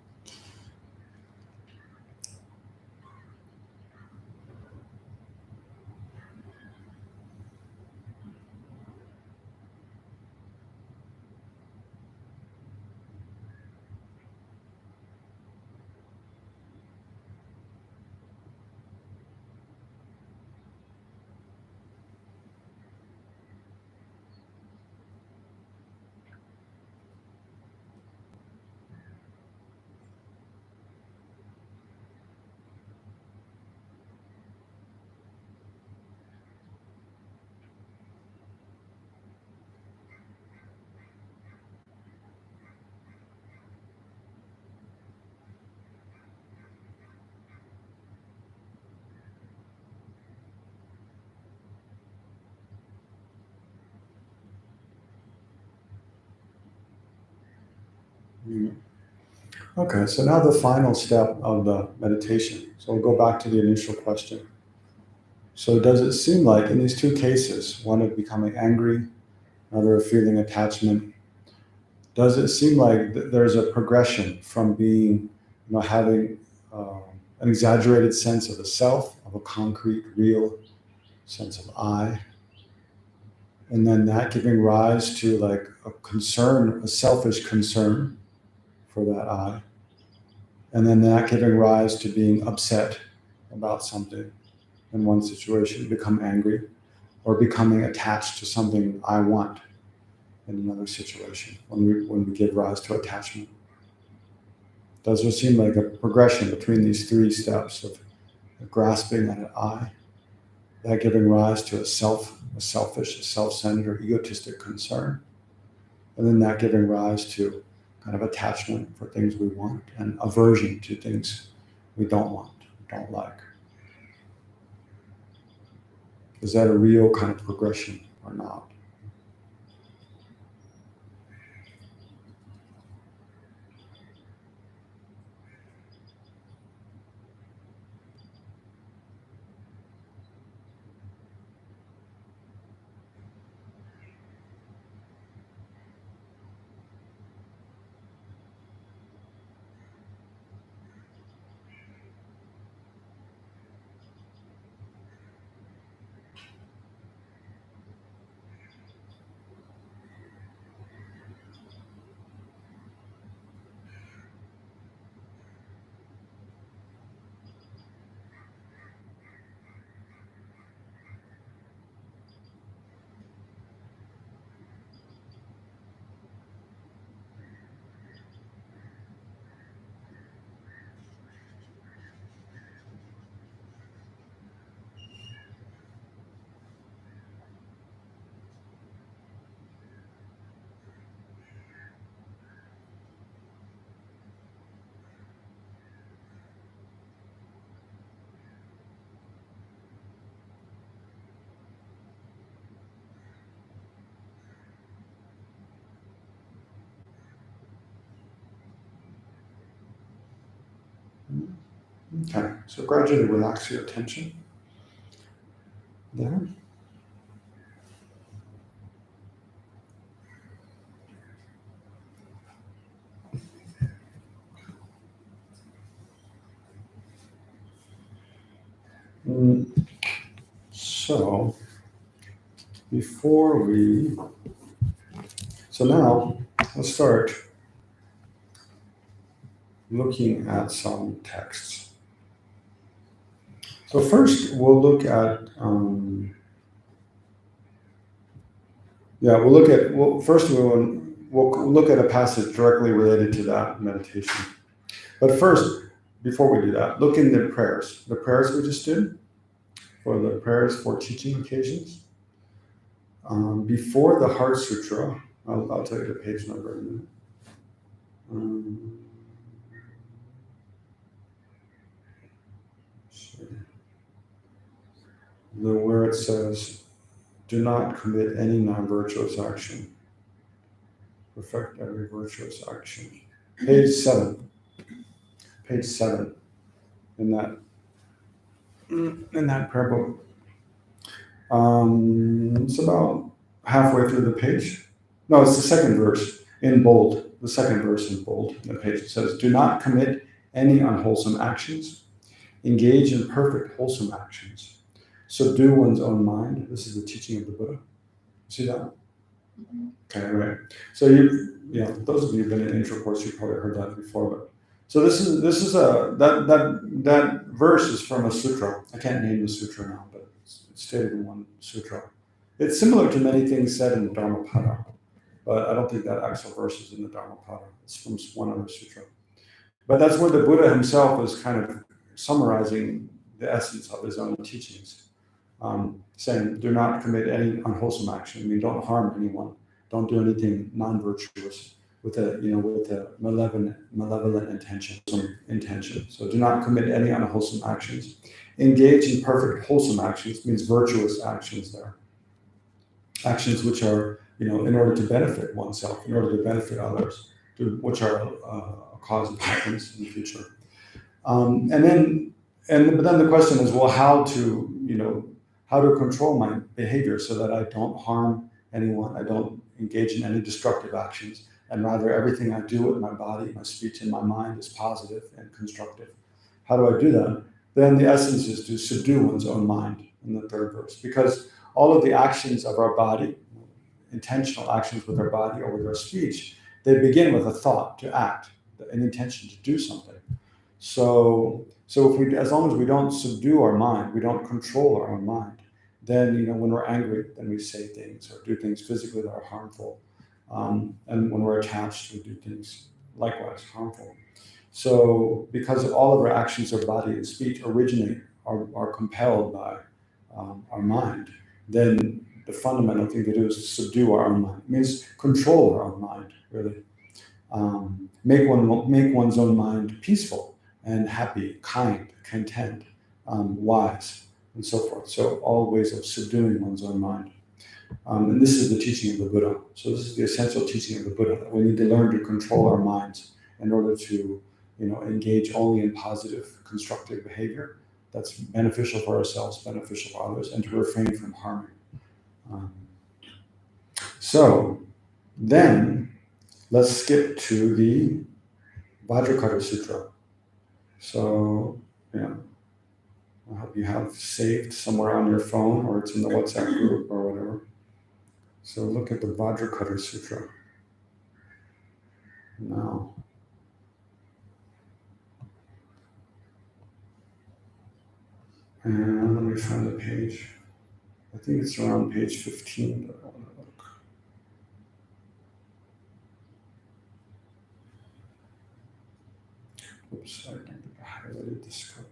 Okay, so now the final step of the meditation. So we'll go back to the initial question. So does it seem like in these two cases, one of becoming angry, another of feeling attachment, does it seem like there's a progression from being, having an exaggerated sense of the self, of a concrete, real sense of I, and then that giving rise to like a concern, a selfish concern for that I, and then that giving rise to being upset about something in one situation, become angry, or becoming attached to something I want in another situation when we give rise to attachment. Does there seem like a progression between these three steps of grasping at an I, that giving rise to a selfish, a self-centered, egotistic concern, and then that giving rise to kind of attachment for things we want and aversion to things we don't want, don't like? Is that a real kind of progression or not? Okay, so gradually relax your attention there. So now let's start looking at some texts. So first we'll look at, we'll look at a passage directly related to that meditation. But first, before we do that, look in the prayers we just did. for the prayers for teaching occasions. Before the Heart Sutra, I'll tell you the page number in a minute. Where it says, do not commit any non-virtuous action. Perfect every virtuous action. Page 7. Page 7 in that prayer book. It's about halfway through the page. No, it's the second verse in bold. The second verse in bold in the page. It says, do not commit any unwholesome actions. Engage in perfect wholesome actions. Subdue one's own mind. This is the teaching of the Buddha. See that? Mm-hmm. Okay, right. So those of you who've been in intro course, you've probably heard that before. But so this is that verse is from a sutra. I can't name the sutra now, but it's stated in one sutra. It's similar to many things said in the Dharmapada, but I don't think that actual verse is in the Dharmapada. It's from one other sutra. But that's where the Buddha himself is kind of summarizing the essence of his own teachings, saying, do not commit any unwholesome action. I mean, don't harm anyone. Don't do anything non-virtuous with a malevolent intention. So do not commit any unwholesome actions. Engage in perfect wholesome actions means virtuous actions there. Actions which are, in order to benefit oneself, in order to benefit others, which are a cause of happiness in the future. But then the question is, well, how to control my behavior so that I don't harm anyone, I don't engage in any destructive actions, and rather everything I do with my body, my speech, and my mind is positive and constructive. How do I do that? Then the essence is to subdue one's own mind in the third verse, because all of the actions of our body, intentional actions with our body or with our speech, they begin with a thought to act, an intention to do something. So if as long as we don't subdue our mind, we don't control our own mind, then when we're angry, then we say things or do things physically that are harmful. And when we're attached, we do things likewise harmful. So because all of our actions of body and speech are compelled by our mind, then the fundamental thing to do is to subdue our own mind. It means control our own mind, really. Make one's own mind peaceful and happy, kind, content, wise, and so forth. So all ways of subduing one's own mind. And this is the teaching of the Buddha. So this is the essential teaching of the Buddha, that we need to learn to control our minds in order to engage only in positive, constructive behavior that's beneficial for ourselves, beneficial for others, and to refrain from harming. So then let's skip to the Vajrakara Sutra. So, I hope you have saved somewhere on your phone, or it's in the WhatsApp group or whatever. So look at the Vajrakara Sutra. Now, and let me find the page. I think it's around page 15 that I want to look. Oops, I think I highlighted this copy.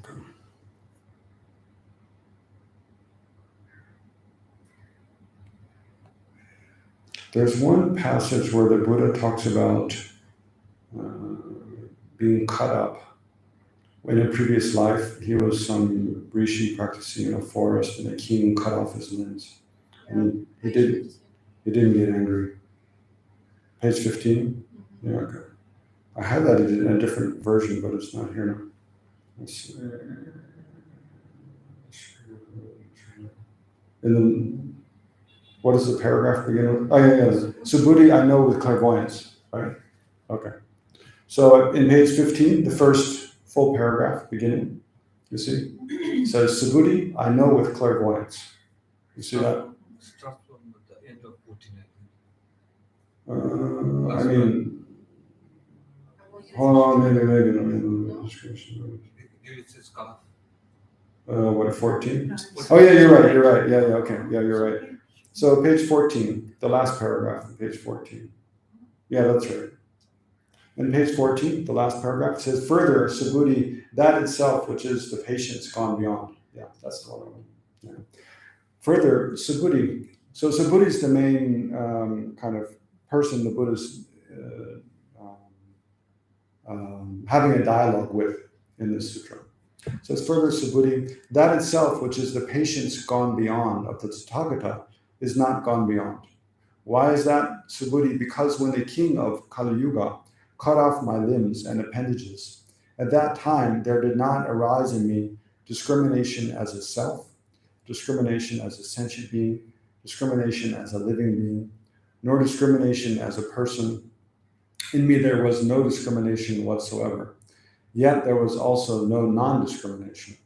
Okay. There's one passage where the Buddha talks about being cut up. In a previous life, he was some rishi practicing in a forest, and a king cut off his limbs. And he didn't get angry. Page 15? Yeah, okay. I had that in a different version, but it's not here now. Let's see. And then, what does the paragraph begin with? Oh, yeah. Subhuti I know with clairvoyance, right? Okay. So in page 15, the first full paragraph beginning, you see, it says, Subhuti I know with clairvoyance. You see that? Starts from the end of 14, Hold on, maybe. It says calf. What, 14? Oh, yeah, you're right. Yeah, okay. Yeah, you're right. So page 14, the last paragraph on page 14. Yeah, that's right. And page 14, the last paragraph, it says, further, Subhuti, that itself, which is the patience gone beyond. Yeah, that's the one I want. Yeah. Further, Subhuti. So Subhuti is the main kind of person the Buddha's having a dialogue with in this sutra. So it's further, Subhuti, that itself, which is the patience gone beyond of the Tathagata, is not gone beyond. Why is that, Subhuti? Because when the king of Kali Yuga cut off my limbs and appendages, at that time there did not arise in me discrimination as a self, discrimination as a sentient being, discrimination as a living being, nor discrimination as a person. In me there was no discrimination whatsoever. Yet there was also no non-discrimination.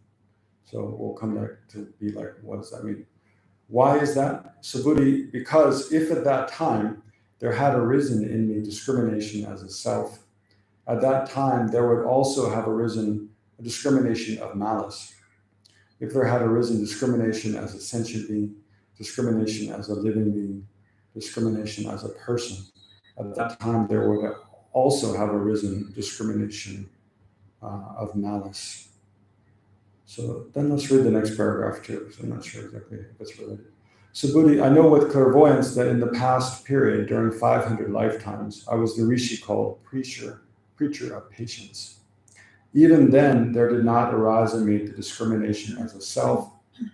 So we'll come back to be like, what does that mean? Why is that, Subhuti? Because if at that time there had arisen in me discrimination as a self, at that time there would also have arisen a discrimination of malice. If there had arisen discrimination as a sentient being, discrimination as a living being, discrimination as a person, at that time there would also have arisen discrimination of malice. So then let's read the next paragraph too, so I'm not sure exactly if it's related. Subhuti, I know with clairvoyance that in the past period, during 500 lifetimes, I was the rishi called preacher of patience. Even then, there did not arise in me the discrimination as a self,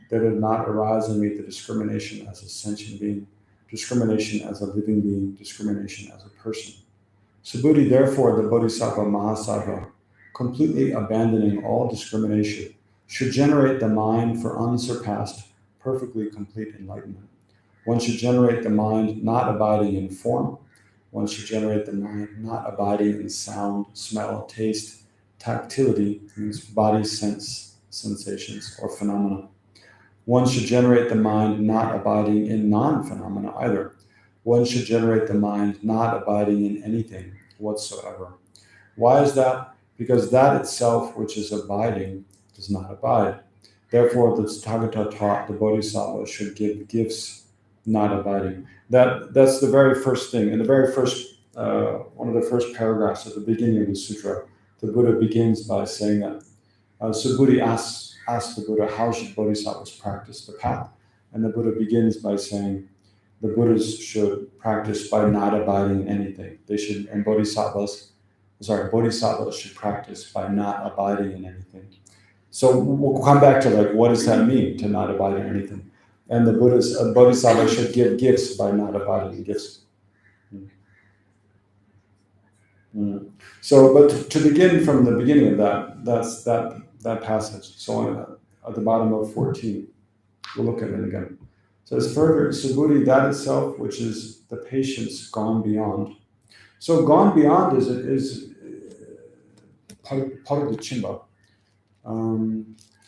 there did not arise in me the discrimination as a sentient being, discrimination as a living being, discrimination as a person. Subhuti, therefore, the Bodhisattva Mahasattva, completely abandoning all discrimination, should generate the mind for unsurpassed, perfectly complete enlightenment. One should generate the mind not abiding in form. One should generate the mind not abiding in sound, smell, taste, tactility, means body sense, sensations, or phenomena. One should generate the mind not abiding in non-phenomena either. One should generate the mind not abiding in anything whatsoever. Why is that? Because that itself which is abiding does not abide. Therefore, the Tathagata taught the Bodhisattva should give gifts not abiding. That's the very first thing. In the very first, one of the first paragraphs at the beginning of the sutra, the Buddha begins by saying that Subhuti asks the Buddha, how should bodhisattvas practice the path? And the Buddha begins by saying, the Buddhas should practice by not abiding in anything. And bodhisattvas should practice by not abiding in anything. So we'll come back to like, what does that mean to not abide in anything? And the bodhisattva should give gifts by not abiding in gifts. So, but to begin from the beginning of that's that passage. So at the bottom of 14, we'll look at it again. So it's further, Subhuti, that itself, which is the patience gone beyond. So gone beyond is part of the chimba.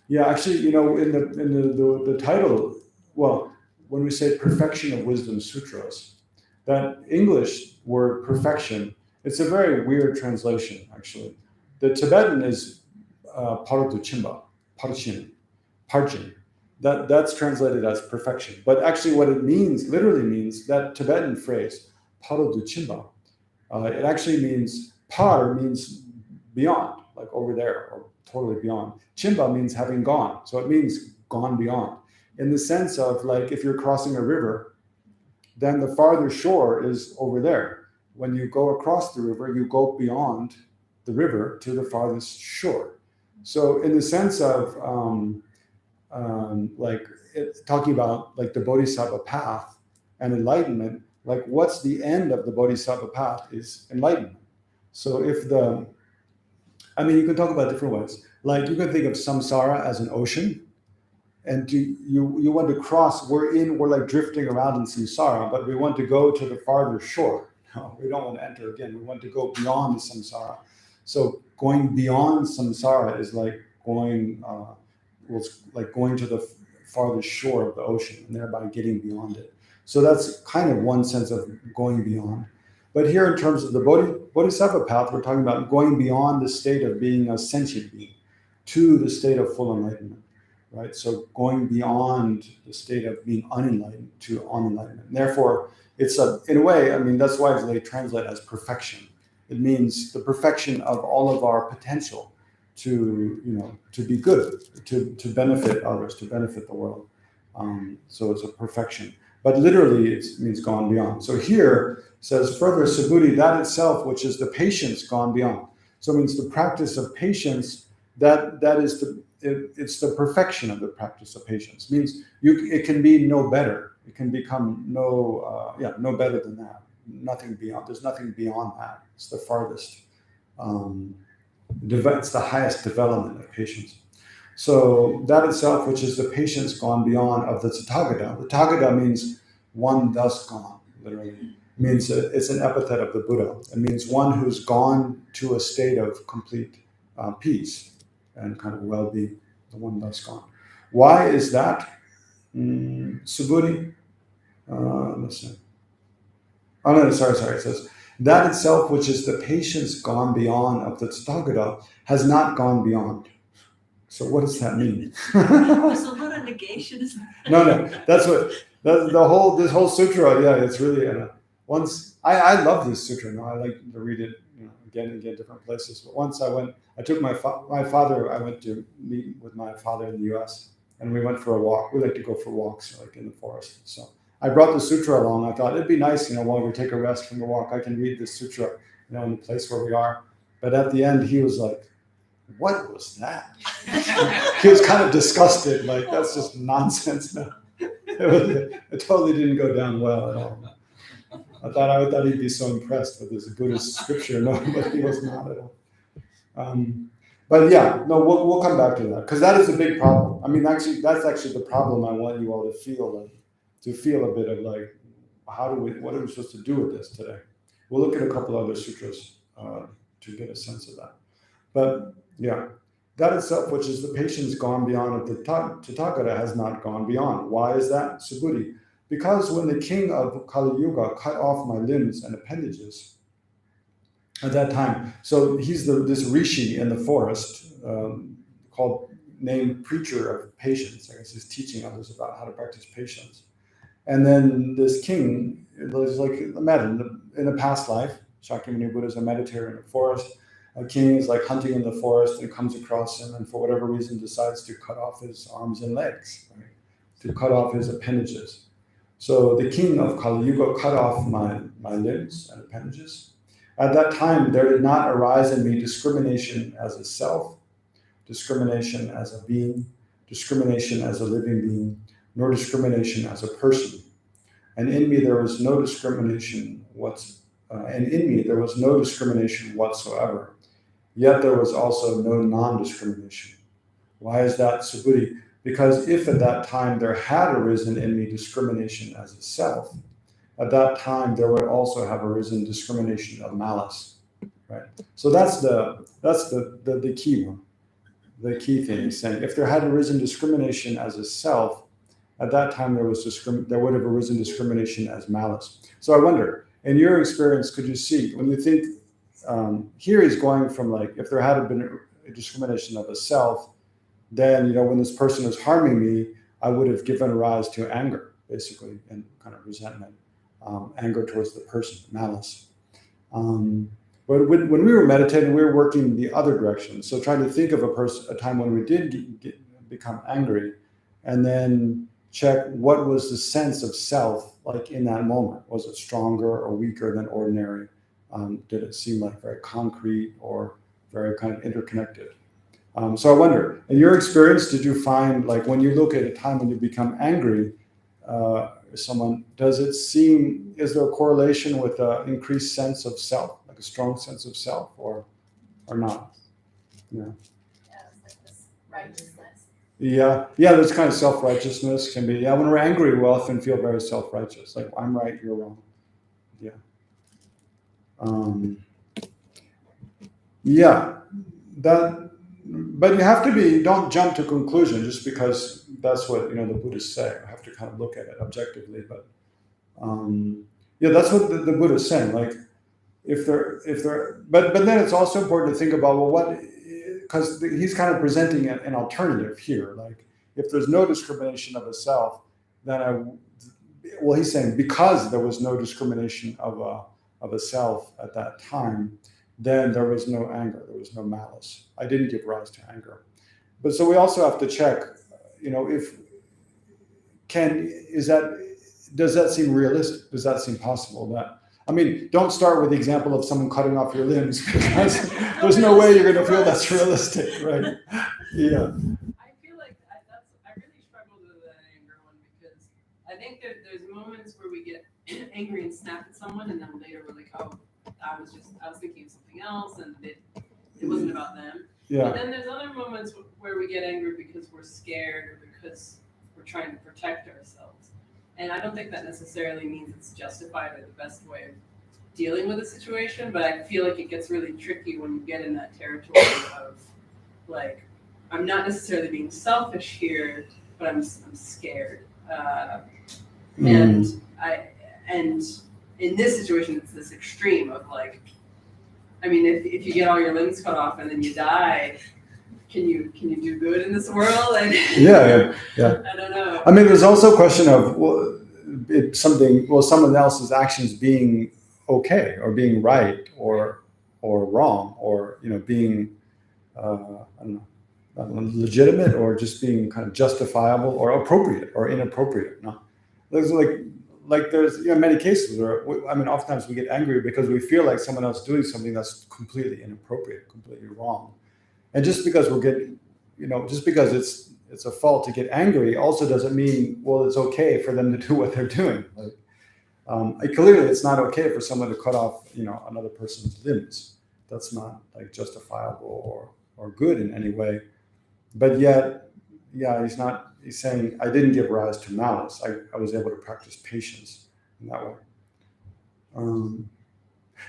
Yeah, actually, in the title, well, when we say Perfection of Wisdom Sutras, that English word perfection, it's a very weird translation, actually. The Tibetan is Paratuchimba, Parchin. That's translated as perfection. But actually what it means, literally means, that Tibetan phrase, Paratuchimba, it actually means, par means beyond, like over there, or totally beyond. Chimba means having gone, so it means gone beyond. In the sense of, like, if you're crossing a river, then the farther shore is over there. When you go across the river, you go beyond the river to the farthest shore. So in the sense of talking about like the bodhisattva path and enlightenment, like what's the end of the bodhisattva path is enlightenment. So you can talk about different ways. Like you can think of samsara as an ocean, and you want to cross. We're like drifting around in samsara, but we want to go to the farther shore. No, we don't want to enter again. We want to go beyond the samsara. So going beyond samsara is like going to the farthest shore of the ocean, and thereby getting beyond it. So that's kind of one sense of going beyond. But here, in terms of the bodhisattva path, we're talking about going beyond the state of being a sentient being to the state of full enlightenment, right? So going beyond the state of being unenlightened to unenlightenment. Therefore, it's in a way, that's why they translate as perfection. It means the perfection of all of our potential to be good, to benefit others, to benefit the world. So it's a perfection. But literally, it means gone beyond. So here it says further, Subhuti, that itself, which is the patience gone beyond. So it means the practice of patience. It's the perfection of the practice of patience. It means it can be no better. It can become no better than that. Nothing beyond. There's nothing beyond that. It's the farthest. It's the highest development of patience. So that itself, which is the patience gone beyond of the Tathagata. The Tathagata means one thus gone, literally. It means it's an epithet of the Buddha. It means one who's gone to a state of complete peace and kind of well-being, the one thus gone. Why is that? Subhuti? Let's see. Oh no, sorry. It says, that itself, which is the patience gone beyond of the Tathagata, has not gone beyond. So what does that mean? There's a lot of negations. No, that's this whole sutra. Yeah, it's really I love this sutra. I like to read it again and again, different places. But once I took my father. I went to meet with my father in the U.S. and we went for a walk. We like to go for walks, like in the forest. So I brought the sutra along. I thought it'd be nice, while we take a rest from the walk, I can read this sutra, in the place where we are. But at the end, he was like, "What was that?" He was kind of disgusted, like that's just nonsense. No, it totally didn't go down well at all. I thought he'd be so impressed with this Buddhist scripture, but he was not at all. But yeah, no, we'll come back to that because that is a big problem. I mean, actually, that's actually the problem. I want you all to feel a bit of like, what are we supposed to do with this today? We'll look at a couple other sutras to get a sense of that. But yeah, that itself, which is the patience gone beyond of the Tathagata, has not gone beyond. Why is that? Subhuti. Because when the king of Kali Yuga cut off my limbs and appendages, at that time, so he's this rishi in the forest named preacher of patience. I guess he's teaching others about how to practice patience. And then this king was like, imagine in a past life, Shakyamuni Buddha is a meditator in a forest. A king is like hunting in the forest and comes across him and for whatever reason decides to cut off his arms and legs, right? To cut off his appendages. So the king of Kali Yuga cut off my limbs and appendages. At that time, there did not arise in me discrimination as a self, discrimination as a being, discrimination as a living being, nor discrimination as a person. And in me there was no discrimination whatsoever. Yet there was also no non-discrimination. Why is that, Subhuti? Because if at that time there had arisen in me discrimination as a self, at that time there would also have arisen discrimination of malice, right? So that's the key one. The key thing is saying if there had arisen discrimination as a self, at that time there would have arisen discrimination as malice. So I wonder, in your experience, could you see when you think here he's going from like if there had been a discrimination of a self, then when this person is harming me, I would have given rise to anger, basically, and kind of resentment, anger towards the person, malice. But when we were meditating, we were working the other direction. So trying to think of a time when we did become angry, and then check what was the sense of self like in that moment. Was it stronger or weaker than ordinary? Did it seem like very concrete or very kind of interconnected? So I wonder, in your experience, did you find like when you look at a time when you become angry, someone, is there a correlation with an increased sense of self, like a strong sense of self or not? Yeah. Yeah, it's like this righteousness. Yeah, there's kind of self-righteousness can be, when we're angry, we often feel very self-righteous, like I'm right, you're wrong. Yeah. But you have to don't jump to conclusion just because that's what the Buddhists say. I have to kind of look at it objectively, but that's what the Buddha is saying. Like but then it's also important to think about because he's kind of presenting an alternative here. Like if there's no discrimination of a self, then he's saying because there was no discrimination of a self at that time, then there was no anger, there was no malice. I didn't give rise to anger. But so we also have to check, does that seem realistic? Does that seem possible? Don't start with the example of someone cutting off your limbs, because there's no way you're going to feel that's realistic, right? Yeah. I feel like I really struggled with that anger one, because I think that there's moments where we get angry and snap at someone, and then later we're like, oh, I was thinking of something else, and it wasn't about them. Yeah. But then there's other moments where we get angry because we're scared, or because we're trying to protect ourselves. And I don't think that necessarily means it's justified or the best way of dealing with a situation, but I feel like it gets really tricky when you get in that territory of, like, I'm not necessarily being selfish here, but I'm scared. And in this situation, it's this extreme of, like, if you get all your limbs cut off and then you die, can you do good in this world? Yeah. I don't know. There's also a question of someone else's actions being okay, or being right, or wrong, or being legitimate, or just being kind of justifiable, or appropriate, or inappropriate. No, there's there's many cases where oftentimes we get angry because we feel like someone else doing something that's completely inappropriate, completely wrong. And just because just because it's a fault to get angry also doesn't mean, well, it's okay for them to do what they're doing. Clearly, it's not okay for someone to cut off, another person's limbs. That's not justifiable or good in any way. But yet, he's saying, I didn't give rise to malice. I was able to practice patience in that way.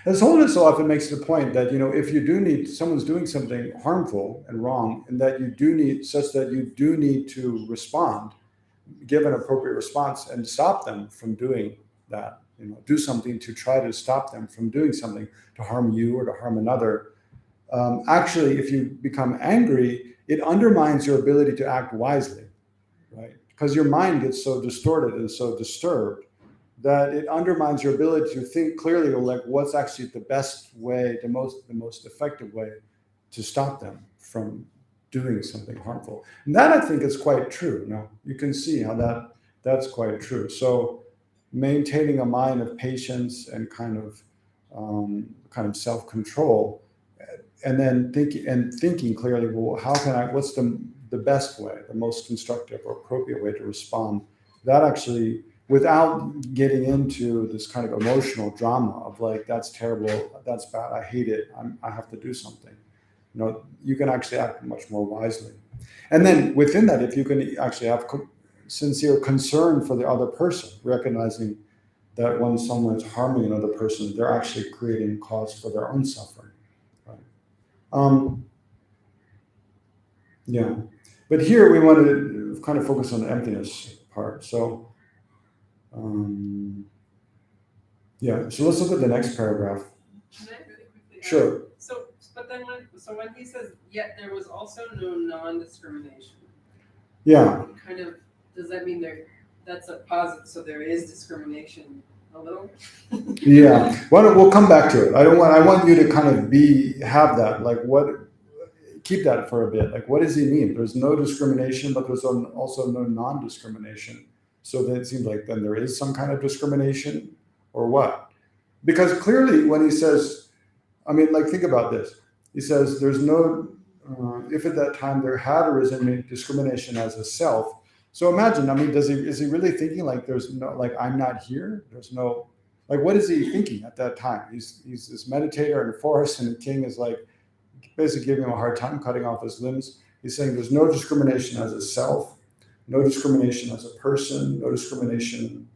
As Holiness so often makes the point that, if you do need, someone's doing something harmful and wrong, and that you do need to respond, give an appropriate response, and stop them from doing that. Do something to try to stop them from doing something to harm you or to harm another. Actually, if you become angry, it undermines your ability to act wisely, right? Because your mind gets so distorted and so disturbed that it undermines your ability to think clearly, like, what's actually the best way, the most effective way to stop them from doing something harmful. And that, I think, is quite true. Now, you can see how that's quite true. So maintaining a mind of patience and kind of self-control, and then thinking clearly, well, what's the best way, the most constructive or appropriate way to respond? That actually, without getting into this kind of emotional drama of, like, that's terrible, that's bad, I hate it, I have to do something. You can actually act much more wisely. And then within that, if you can actually have sincere concern for the other person, recognizing that when someone's harming another person, they're actually creating cause for their own suffering. Right? But here we want to kind of focus on the emptiness part. So, so let's look at the next paragraph. Can I really quickly ask? Sure. So when he says, yet there was also no non-discrimination. Yeah. Kind of, does that mean that's a positive? So there is discrimination a little? Yeah. We'll come back to it. I want you to kind of have that, like, keep that for a bit. Like, what does he mean? There's no discrimination, but there's also no non-discrimination. So then it seems like then there is some kind of discrimination, or what? Because clearly when he says, think about this. He says there's no, if at that time there had arisen discrimination as a self. So imagine, is he really thinking like there's no, like, I'm not here? There's no, like, what is he thinking at that time? He's this meditator in the forest, and the king is, like, basically giving him a hard time, cutting off his limbs. He's saying there's no discrimination as a self, no discrimination as a person, no discrimination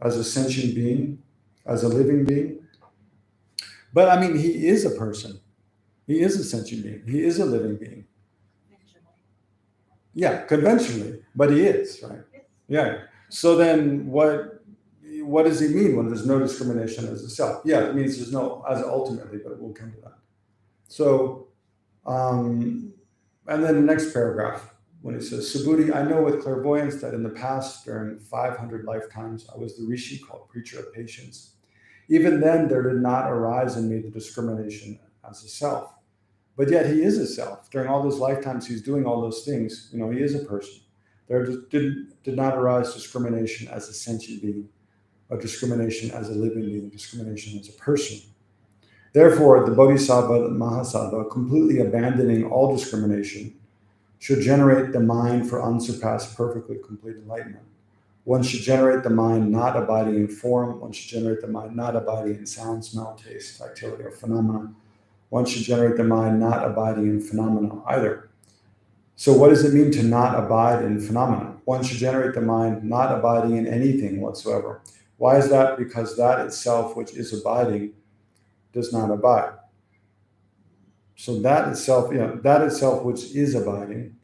as a sentient being, as a living being. But he is a person. He is a sentient being. He is a living being. Yeah, conventionally, but he is, right? Yeah. So then what does he mean when there's no discrimination as a self? Yeah, it means there's no as ultimately, but we'll come to that. So, and then the next paragraph, when he says, Subhuti, I know with clairvoyance that in the past, during 500 lifetimes, I was the rishi called preacher of patience. Even then, there did not arise in me the discrimination as a self. But yet he is a self. During all those lifetimes he's doing all those things, he is a person. There did not arise discrimination as a sentient being, or discrimination as a living being, discrimination as a person. Therefore, the bodhisattva, the mahasattva, completely abandoning all discrimination, should generate the mind for unsurpassed, perfectly complete enlightenment. One should generate the mind not abiding in form. One should generate the mind not abiding in sound, smell, taste, activity, or phenomena. One should generate the mind not abiding in phenomena either. So what does it mean to not abide in phenomena? One should generate the mind not abiding in anything whatsoever. Why is that? Because that itself which is abiding does not abide. So that itself which is abiding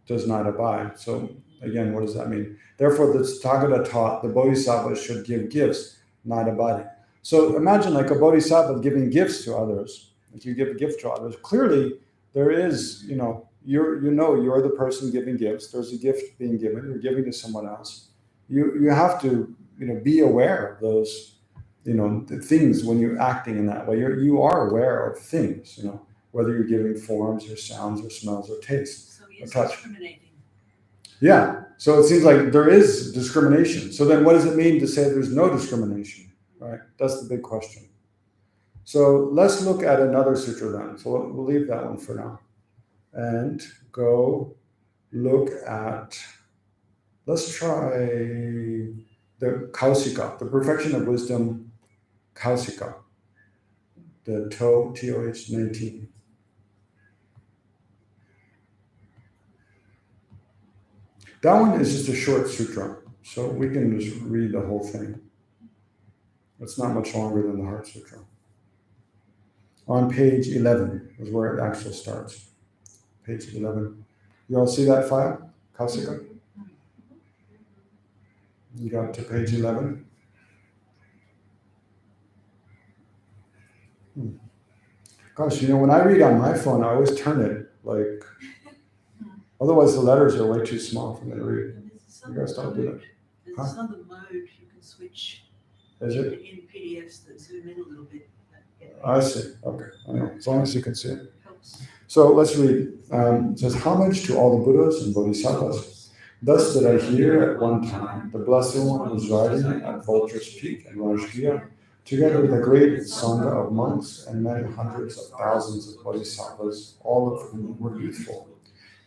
does not abide. So again, what does that mean? Therefore, the Tathagata taught the bodhisattva should give gifts, not abiding. So imagine like a bodhisattva giving gifts to others. If you give a gift to others, clearly there is, you're the person giving gifts. There's a gift being given. You're giving to someone else. You have to, be aware of those, the things when you're acting in that way. You are aware of things, whether you're giving forms or sounds or smells or tastes. So he is touch. discriminating. Yeah. So it seems like there is discrimination. So then what does it mean to say there's no discrimination? Right? That's the big question. So let's look at another sutra then. So we'll leave that one for now. And go look at, let's try the Kausika, the Perfection of Wisdom Kausika, the TOH 19. That one is just a short sutra, so we can just read the whole thing. It's not much longer than the Heart Sutra. On page 11 is where it actually starts. Page 11. You all see that file? Kausika? You got to page 11? Gosh, when I read on my phone, I always turn it otherwise the letters are way too small for me to read. You guys don't do that. There's Huh? another mode you can switch Is it? in PDFs that zoom in a little bit. I see. Okay. I know. As long as you can see it. Helps. So let's read. It says, homage to all the Buddhas and Bodhisattvas. Thus did I hear at one time the Blessed One was riding at Vulture's Peak in Rajgir, together with a great Sangha of monks and many hundreds of thousands of Bodhisattvas, all of whom were youthful.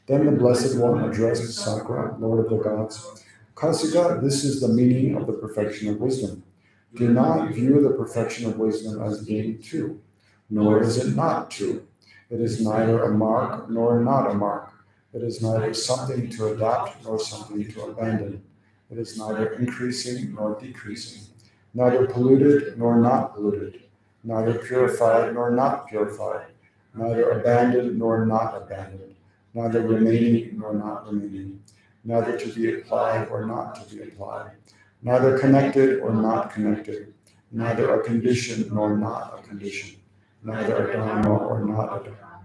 Then the Blessed One addressed Sakra, Lord of the Gods. Kausika, this is the meaning of the perfection of wisdom. Do not view the perfection of wisdom as being two, nor is it not two. It is neither a mark nor not a mark. It is neither something to adapt nor something to abandon. It is neither increasing nor decreasing, neither polluted nor not polluted, neither purified nor not purified, neither abandoned nor not abandoned, neither remaining nor not remaining, neither to be applied or not to be applied, neither connected or not connected, neither a condition nor not a condition, neither a dharma or not a dharma,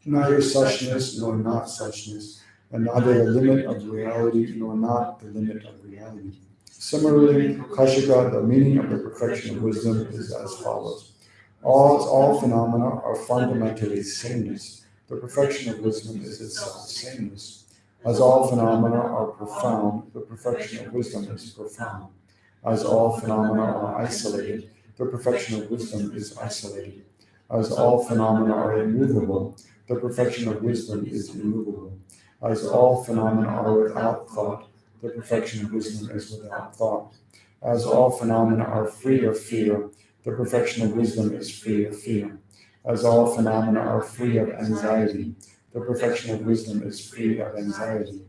neither suchness nor not suchness, and neither the limit of reality nor not the limit of reality. Similarly, Kausika, the meaning of the perfection of wisdom is as follows. All phenomena are fundamentally sameness. The perfection of wisdom is itself sameness. As all phenomena are profound, the perfection of wisdom is profound. As all phenomena are isolated, the perfection of wisdom is isolated. As all phenomena are immovable, the perfection of wisdom is immovable. As all phenomena are without thought, the perfection of wisdom is without thought. As all phenomena are free of fear, the perfection of wisdom is free of fear. As all phenomena are free of anxiety, the perfection of wisdom is free of anxiety.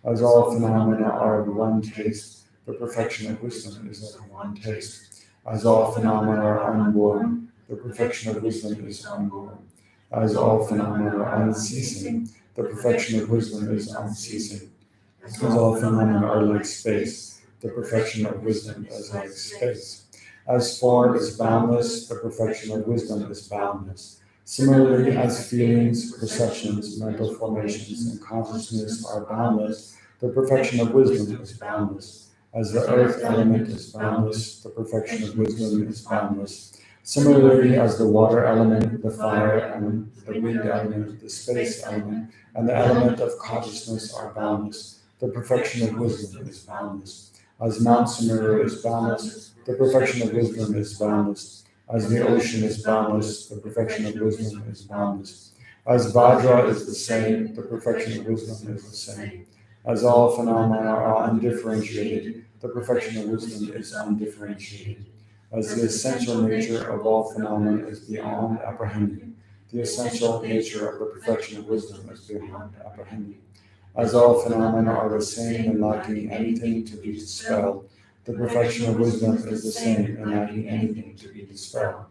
As all phenomena are of one taste, the perfection of wisdom is of one taste. As all phenomena are unborn, the perfection of wisdom is unborn. As all phenomena are unceasing, the perfection of wisdom is unceasing. As all phenomena are like space, the perfection of wisdom is like space. As form is boundless, the perfection of wisdom is boundless. Similarly, as feelings, perceptions, mental formations, and consciousness are boundless, the perfection of wisdom is boundless. As the earth element is boundless, the perfection of wisdom is boundless. Similarly, as the water element, the fire element, the wind element, the space element, and the element of consciousness are boundless, the perfection of wisdom is boundless. As Mount Sumeru is boundless, the perfection of wisdom is boundless. As the ocean is boundless, the perfection of wisdom is boundless. As Vajra is the same, the perfection of wisdom is the same. As all phenomena are undifferentiated, the perfection of wisdom is undifferentiated. As the essential nature of all phenomena is beyond apprehending, the essential nature of the perfection of wisdom is beyond apprehending. As all phenomena are the same and lacking anything to be dispelled, the perfection of wisdom is the same and lacking anything to be dispelled.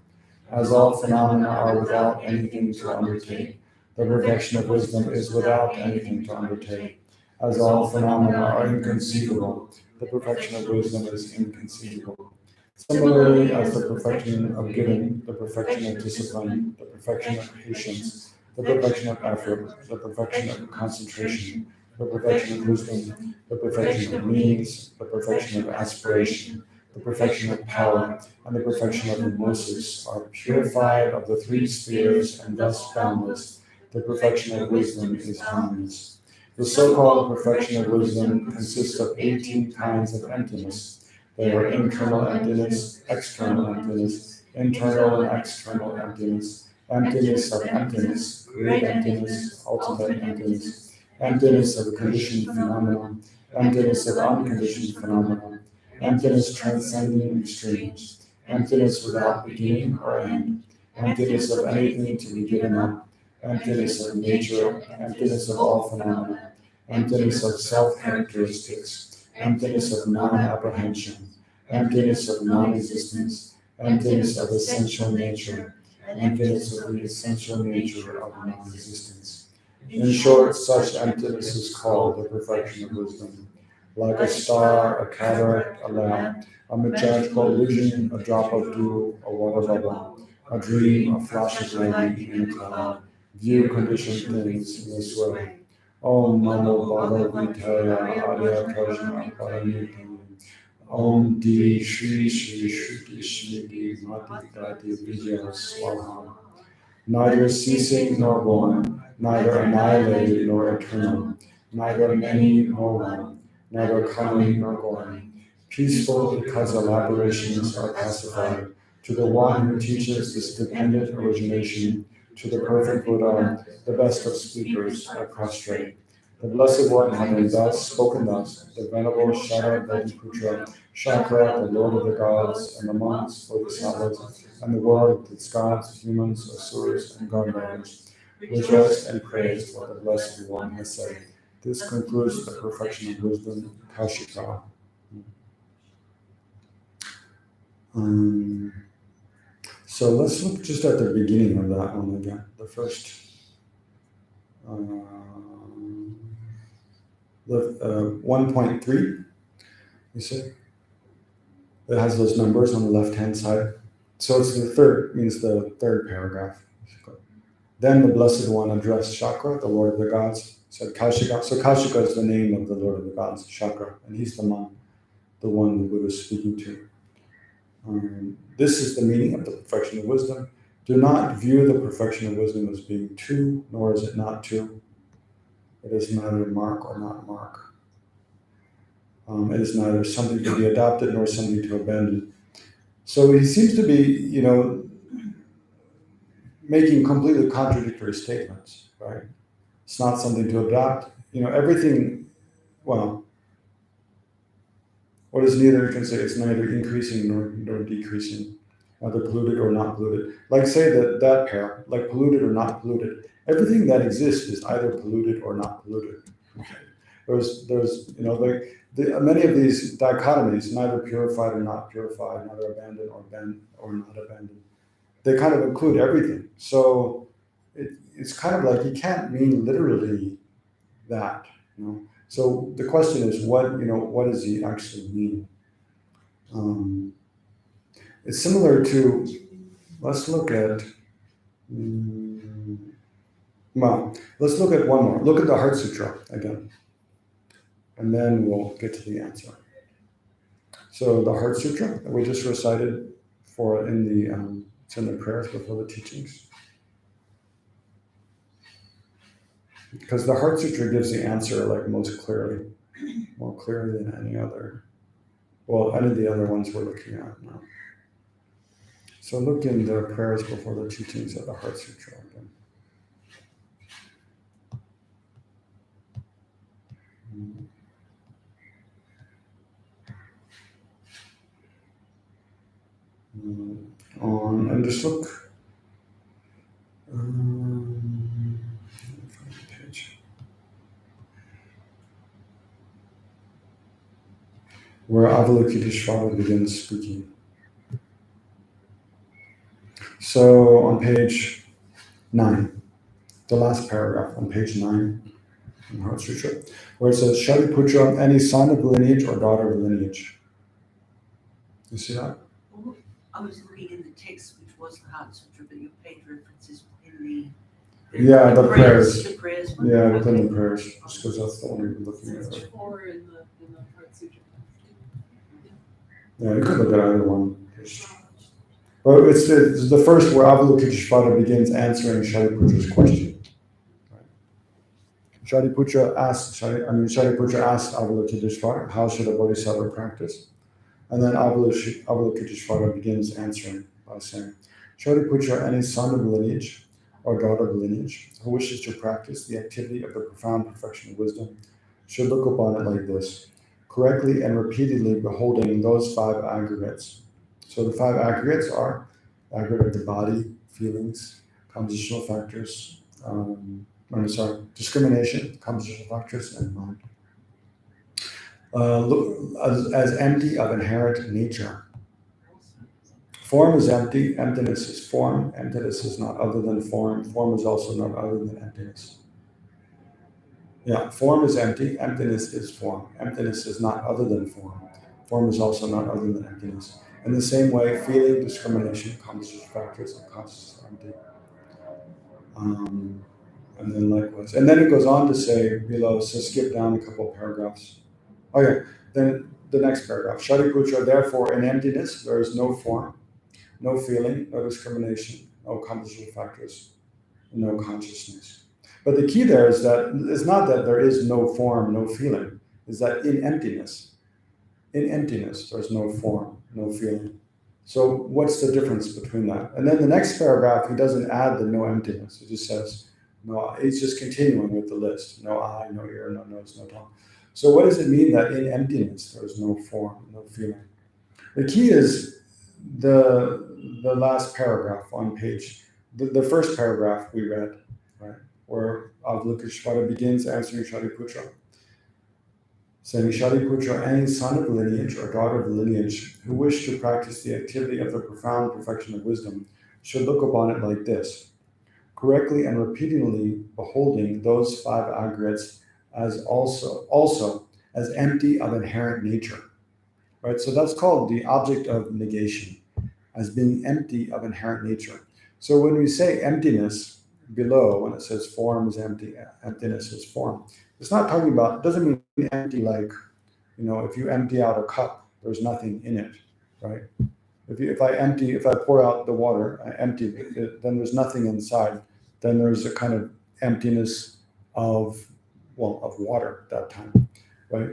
As all phenomena are without anything to undertake, the perfection of wisdom is without anything to undertake. As all phenomena are inconceivable, the perfection of wisdom is inconceivable. Similarly, as the perfection of giving, the perfection of discipline, the perfection of patience, the perfection of effort, the perfection of concentration, the perfection of wisdom, the perfection of means, the perfection of aspiration, the perfection of power, and the perfection of mimosis are purified of the three spheres and thus boundless, the perfection of wisdom is boundless. The so-called perfection of wisdom consists of 18 kinds of emptiness. They are internal emptiness, external emptiness, internal and external emptiness, emptiness of emptiness, great emptiness, ultimate emptiness, emptiness of conditioned phenomena, emptiness of unconditioned phenomena, emptiness transcending extremes, emptiness without beginning or end, emptiness of anything to be given up, emptiness of nature, emptiness of all phenomena, emptiness of self-characteristics, emptiness of non-apprehension, emptiness of non-existence, emptiness of essential nature, emptiness of the essential nature of non-existence. In short, such emptiness is called the perfection of wisdom. Like a star, a cataract, a lamp, a magical illusion, a drop of dew, a water bubble, a dream, a flash of lightning in a cloud, view conditioned things in this way. Om Namo Bhagavate Arya Prajnaparamita. Om Di Shri Shri Shruti Shri Mati Gati Vijaya Swaha. Neither ceasing nor born, neither annihilated nor eternal, neither many nor one, neither coming nor going. Peaceful because elaborations are pacified. To the one who teaches this dependent origination, to the perfect Buddha, the best of speakers, I prostrate. The Blessed One, having thus spoken thus, the Venerable Sera Jey Shakra, the Lord of the Gods, and the monks, bodhisattvas, and the world with its gods, humans, asuras, and godmothers, rejoiced and praised what the Blessed One has said. This concludes the perfection of wisdom, Kashika. So let's look just at the beginning of that one again, the first. The 1.3, you see? It has those numbers on the left-hand side. So it's the third, means the third paragraph. Then the Blessed One addressed Shakra, the Lord of the Gods, said Kashika. So Kashika is the name of the Lord of the Gods, Shakra, and he's the one the Buddha is speaking to. This is the meaning of the perfection of wisdom. Do not view the perfection of wisdom as being two, nor is it not two. It is neither mark or not mark. It is neither something to be adopted nor something to abandon. So he seems to be, making completely contradictory statements, right? It's not something to adopt. Everything, well, what is neither, you can say it's neither increasing nor decreasing, either polluted or not polluted. Like say that pair, like polluted or not polluted. Everything that exists is either polluted or not polluted. Okay. There's many of these dichotomies, neither purified or not purified, neither abandoned or not abandoned. They kind of include everything. So it's kind of like you can't mean literally that. So the question is, what does he actually mean? It's similar to, let's look at one more. Look at the Heart Sutra again, and then we'll get to the answer. So the Heart Sutra that we just recited for it's in the prayers before the teachings. Because the Heart Sutra gives the answer like most clearly, more clearly than any other. Well, any of the other ones we're looking at now. So look in the prayers before the teachings of the Heart Sutra again. And just look. Find the page. Where Avalokiteshvara begins speaking. So on page 9, the last paragraph on page 9 in Heart Sutra, where it says, Shariputra, any son of lineage or daughter of lineage. You see that? Well, I was looking in the text, which was the Heart Sutra, but your page references in The prayers. The prayers one. Yeah, within the prayers, just because that's the one we've been looking at. It's 4 in the Heart Sutra. Yeah, you could look at either one. But it's the first where Avalokiteshvara begins answering Shariputra's question. Shariputra asked Avalokiteshvara, how should a bodhisattva practice? And then Avalokiteshvara begins answering by saying, Shariputra, any son of lineage or daughter of lineage who wishes to practice the activity of the profound perfection of wisdom should look upon it like this, correctly and repeatedly beholding those 5 aggregates. So the 5 aggregates are aggregate of the body, feelings, compositional factors, discrimination, compositional factors, and mind. Look as empty of inherent nature. Form is empty, emptiness is form, emptiness is not other than form, form is also not other than emptiness. Yeah, form is empty, emptiness is form, emptiness is not other than form, form is also not other than emptiness. In the same way, feeling, discrimination, compositional factors, and consciousness are empty. And then likewise. And then it goes on to say below, so skip down a couple of paragraphs. Okay, then the next paragraph. Shariputra, therefore, in emptiness, there is no form, no feeling, no discrimination, no compositional factors, no consciousness. But the key there is that it's not that there is no form, no feeling, is that in emptiness, there's no form, no feeling. So what's the difference between that? And then the next paragraph, he doesn't add the no emptiness. He just says, no, he's just continuing with the list. No eye, no ear, no nose, no tongue. So what does it mean that in emptiness, there's no form, no feeling? The key is the last paragraph on page, the first paragraph we read, right? Where Avalokiteshvara begins answering Shariputra, saying, Shariputra, any son of lineage or daughter of lineage who wish to practice the activity of the profound perfection of wisdom should look upon it like this, correctly and repeatedly beholding those 5 aggregates as also as empty of inherent nature. Right? So that's called the object of negation, as being empty of inherent nature. So when we say emptiness below, when it says form is empty, emptiness is form, it's not talking about, it doesn't mean empty like, if you empty out a cup, there's nothing in it, right? If I pour out the water, I empty it, then there's nothing inside. Then there's a kind of emptiness of water at that time, right?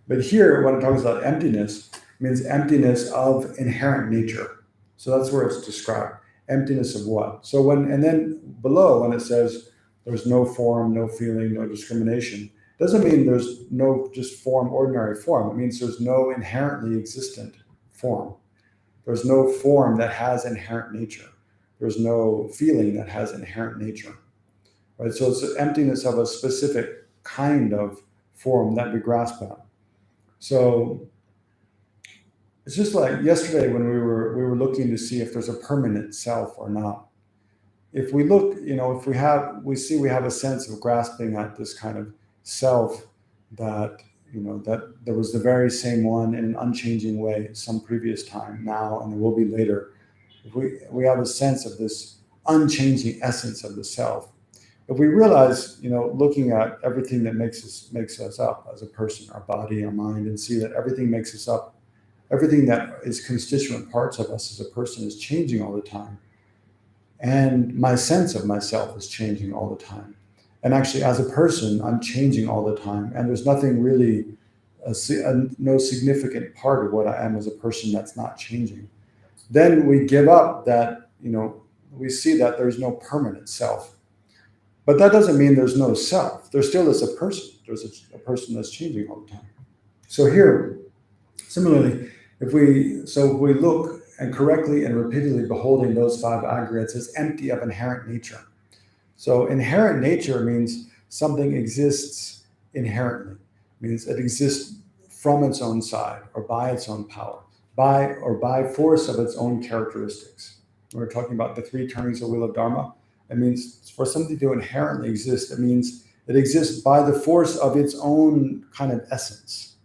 But here, when it talks about emptiness, it means emptiness of inherent nature. So that's where it's described. Emptiness of what? So and then below, when it says there's no form, no feeling, no discrimination, doesn't mean there's no just form, ordinary form. It means there's no inherently existent form. There's no form that has inherent nature. There's no feeling that has inherent nature, right? So it's the emptiness of a specific kind of form that we grasp at. So it's just like yesterday when we were looking to see if there's a permanent self or not. If we look, we see we have a sense of grasping at this kind of self that, that there was the very same one in an unchanging way some previous time, now, and there will be later. If we have a sense of this unchanging essence of the self, if we realize, looking at everything that makes us up as a person, our body, our mind, and see that everything makes us up everything that is constituent parts of us as a person is changing all the time. And my sense of myself is changing all the time. And actually, as a person, I'm changing all the time. And there's nothing really, no significant part of what I am as a person that's not changing. Then we give up that, we see that there's no permanent self. But that doesn't mean there's no self. There still is a person. There's a person that's changing all the time. So here, similarly, if we look and correctly and repeatedly beholding those 5 aggregates as empty of inherent nature. So inherent nature means something exists inherently, means it exists from its own side or by its own power, by force of its own characteristics. We're talking about the 3 turnings of the wheel of Dharma. It means for something to inherently exist, it means it exists by the force of its own kind of essence,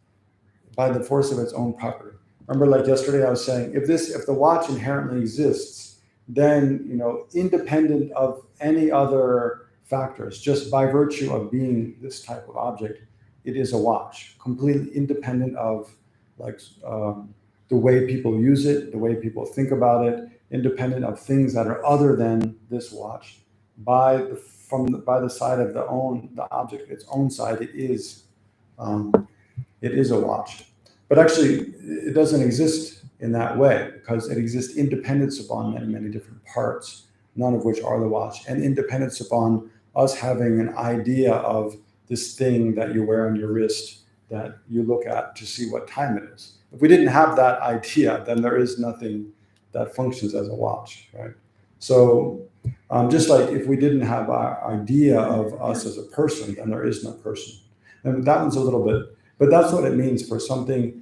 by the force of its own property. Remember, like yesterday, I was saying, if the watch inherently exists, then independent of any other factors, just by virtue of being this type of object, it is a watch, completely independent of the way people use it, the way people think about it, independent of things that are other than this watch. By the side of the object, its own side, it is a watch. But actually, it doesn't exist in that way because it exists independence upon many, many different parts, none of which are the watch, and independence upon us having an idea of this thing that you wear on your wrist that you look at to see what time it is. If we didn't have that idea, then there is nothing that functions as a watch, right? So just like if we didn't have our idea of us as a person, then there is no person. And that one's a little bit, but that's what it means for something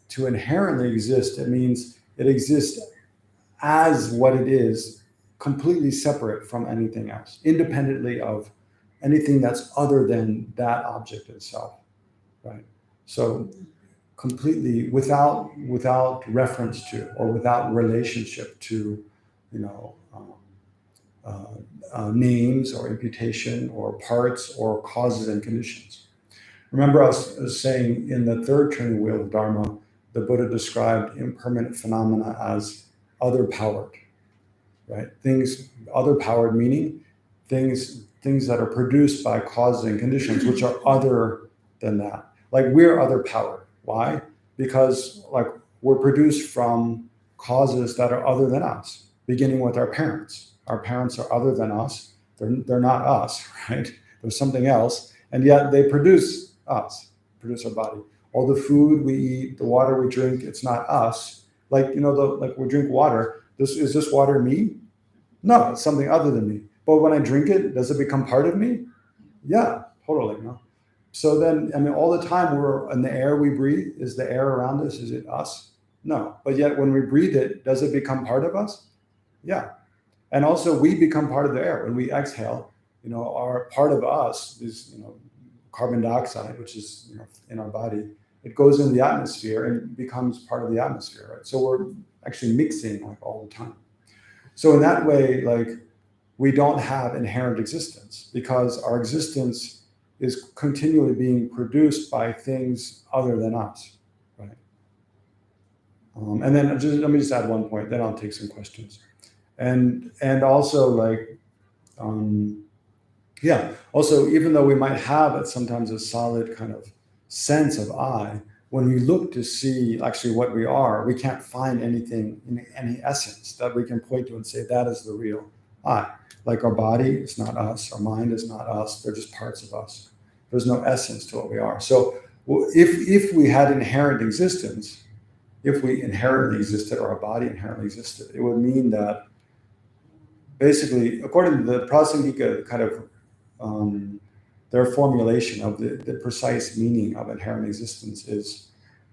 to inherently exist. It means it exists as what it is, completely separate from anything else, independently of anything that's other than that object itself, right? So completely without reference to or without relationship to, names or imputation or parts or causes and conditions. Remember, I was saying in the 3rd turning wheel of Dharma, the Buddha described impermanent phenomena as other-powered, right? Things, other-powered meaning things that are produced by causes and conditions, which are other than that. Like we're other-powered. Why? Because we're produced from causes that are other than us, beginning with our parents. Our parents are other than us. They're not us, right? There's something else, and yet they produce us, produce our body. All the food we eat, the water we drink, it's not us. Like we drink water. Is this water me? No, it's something other than me. But when I drink it, does it become part of me? Yeah, totally. No. So then, all the time we're in the air we breathe. Is the air around us? Is it us? No. But yet when we breathe it, does it become part of us? Yeah. And also we become part of the air. When we exhale, our part of us is, carbon dioxide, which is, in our body. It goes into the atmosphere and becomes part of the atmosphere, right? So we're actually mixing all the time. So in that way, we don't have inherent existence because our existence is continually being produced by things other than us, right? And then let me just add one point, then I'll take some questions. And also also, even though we might have sometimes a solid kind of sense of I, when we look to see actually what we are, we can't find anything in any essence that we can point to and say that is the real I. Like our body is not us, our mind is not us, they're just parts of us. There's no essence to what we are. So if we had inherent existence, if we inherently existed or our body inherently existed, it would mean that basically, according to the Prasangika kind of their formulation of the precise meaning of inherent existence is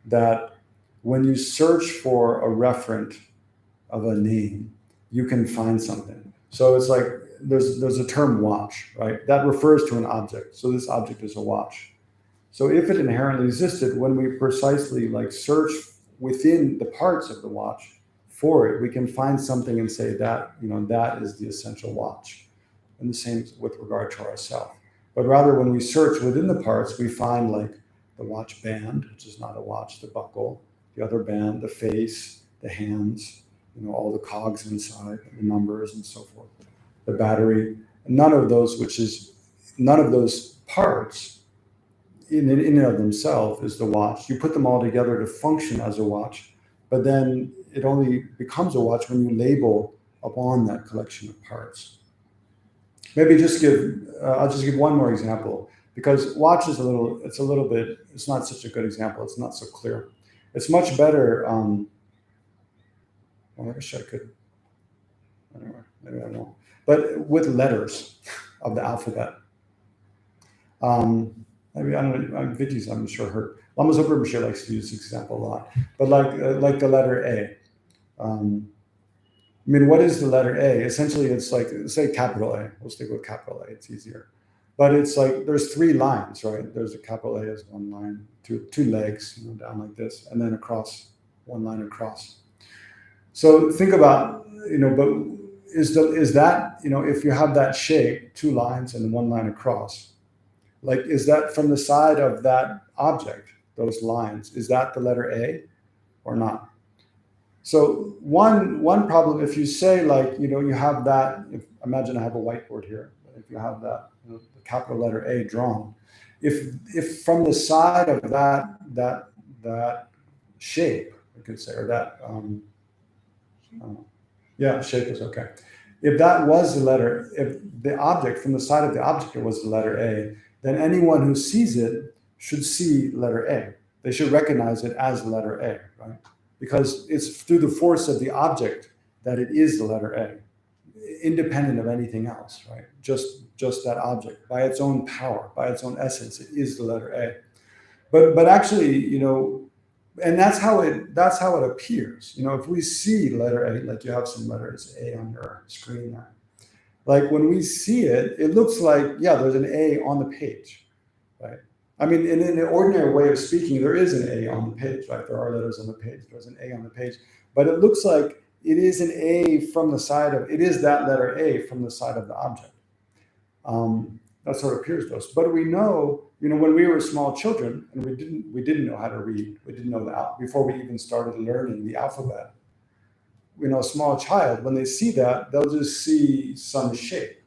that when you search for a referent of a name, you can find something. So it's like there's a term watch, right? That refers to an object. So this object is a watch. So if it inherently existed, when we precisely search within the parts of the watch for it, we can find something and say that, that is the essential watch. And the same with regard to ourselves. But rather when we search within the parts, we find the watch band, which is not a watch, the buckle, the other band, the face, the hands, all the cogs inside, the numbers and so forth, the battery. None of those parts in and of themselves is the watch. You put them all together to function as a watch, but then it only becomes a watch when you label upon that collection of parts. Maybe I'll just give one more example, because watch is it's not such a good example. It's not so clear. It's much better. Well, I wish I could. I don't know. Maybe I don't know. But with letters of the alphabet. Maybe I don't know. Viji's, I'm sure, heard. Lama Zopa likes to use this example a lot. But like the letter A. What is the letter A? Essentially, it's like, say capital A. We'll stick with capital A. It's easier. But it's like there's three lines, right? There's a capital A as one line, two legs, down like this, and then across, one line across. So think about, but is that, if you have that shape, two lines and one line across, like, is that from the side of that object, those lines, is that the letter A or not? So one problem, if you say you have that, imagine I have a whiteboard here, if you have that, the capital letter A drawn, if from the side of that shape, I could say, or that, shape is okay. If that was the letter, if the object, from the side of the object, it was the letter A, then anyone who sees it should see letter A. They should recognize it as the letter A, right? Because it's through the force of the object that it is the letter A, independent of anything else, right? Just that object, by its own power, by its own essence, it is the letter A. But actually, and that's how it appears. If we see letter A, like you have some letters A on your screen there, like when we see it, it looks like, there's an A on the page, right? In an ordinary way of speaking, there is an A on the page, right? There are letters on the page. There's an A on the page. But it looks like it is an A from the side of, it is that letter A from the side of the object. That's how it appears to us. But we know, when we were small children, and we didn't know how to read. We didn't know that before we even started learning the alphabet. A small child, when they see that, they'll just see some shape.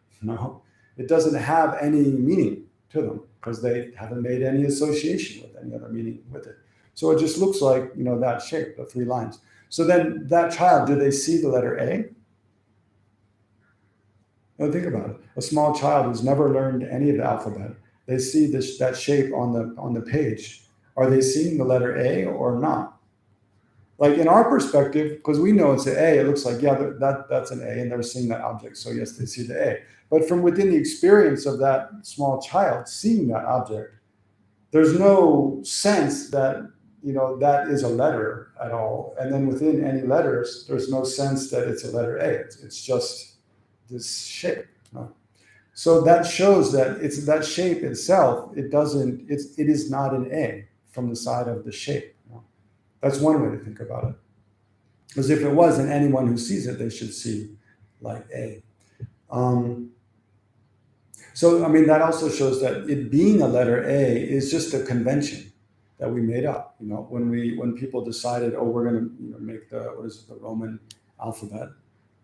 It doesn't have any meaning to them, because they haven't made any association with any other meaning with it. So it just looks like, that shape, the three lines. So then that child, do they see the letter A? No, think about it. A small child who's never learned any of the alphabet, they see that shape on the page. Are they seeing the letter A or not? Like in our perspective, because we know it's an A, it looks like, that's an A, and they're seeing that object. So yes, they see the A. But from within the experience of that small child seeing that object, there's no sense that, that is a letter at all. And then within any letters, there's no sense that it's a letter A. It's just this shape. So that shows that it's that shape itself. It is not an A from the side of the shape. That's one way to think about it. Because if it was, then anyone who sees it, they should see like A. So, that also shows that it being a letter A is just a convention that we made up. When people decided, we're going to make the Roman alphabet,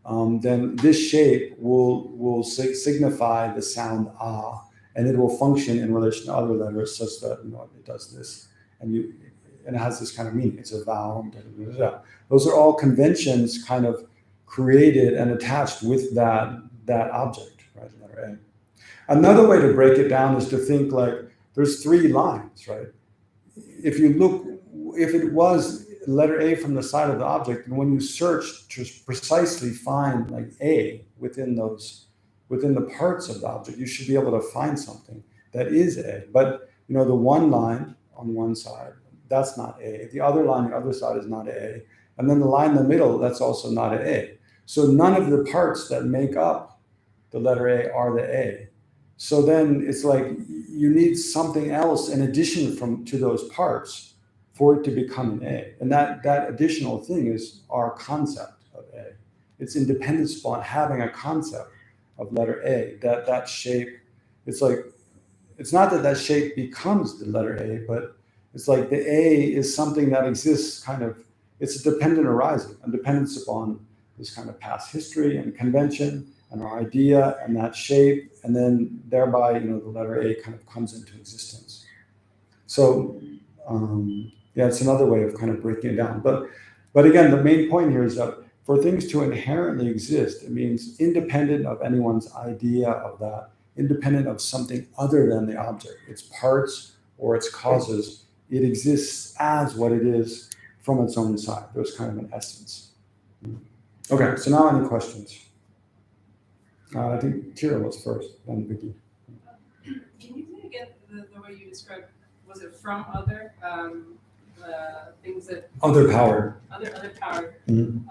then this shape will signify the sound ah, and it will function in relation to other letters such that it does this, and it has this kind of meaning. It's a vowel. Those are all conventions kind of created and attached with that object, right? Letter A. Another way to break it down is to think like there's three lines, right? If it was letter A from the side of the object, and when you search to precisely find like A within the parts of the object, you should be able to find something that is A. But the one line on one side, that's not A. The other line on the other side is not A. And then the line in the middle, that's also not an A. So none of the parts that make up the letter A are the A. So then it's like you need something else in addition to those parts for it to become an A. And that additional thing is our concept of A. It's independent upon having a concept of letter A, that shape. It's like, it's not that shape becomes the letter A, but It's like the A is something that exists kind of, it's a dependent arising, a dependence upon this kind of past history and convention and our idea and that shape, and then thereby, the letter A kind of comes into existence. So, it's another way of kind of breaking it down. But again, the main point here is that for things to inherently exist, it means independent of anyone's idea of that, independent of something other than the object, its parts or its causes. It exists as what it is from its own side. There's kind of an essence. Okay, so now any questions? I think Tira was first, then Vicky. Can you say again the way you described? Was it from other things that Other power. other power? Mhm.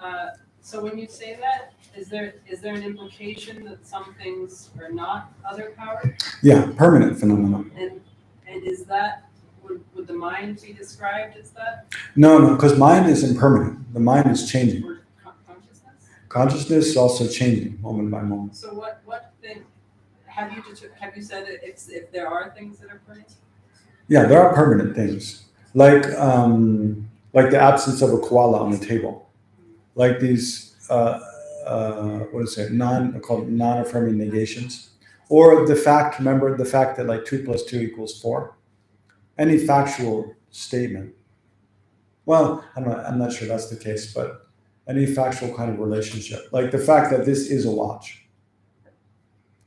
So when you say that, is there an implication that some things are not other power? Yeah, permanent phenomenon. And is that would the mind be described as that? No, because mind is impermanent. The mind is changing. Or consciousness? Consciousness is also changing moment by moment. So what thing have you said that if there are things that are permanent? Yeah, there are permanent things, like the absence of a koala on the table, like these called non-affirming negations, or remember the fact that like 2 + 2 = 4. Any factual statement. Well, I'm not sure that's the case, but any factual kind of relationship, like the fact that this is a watch.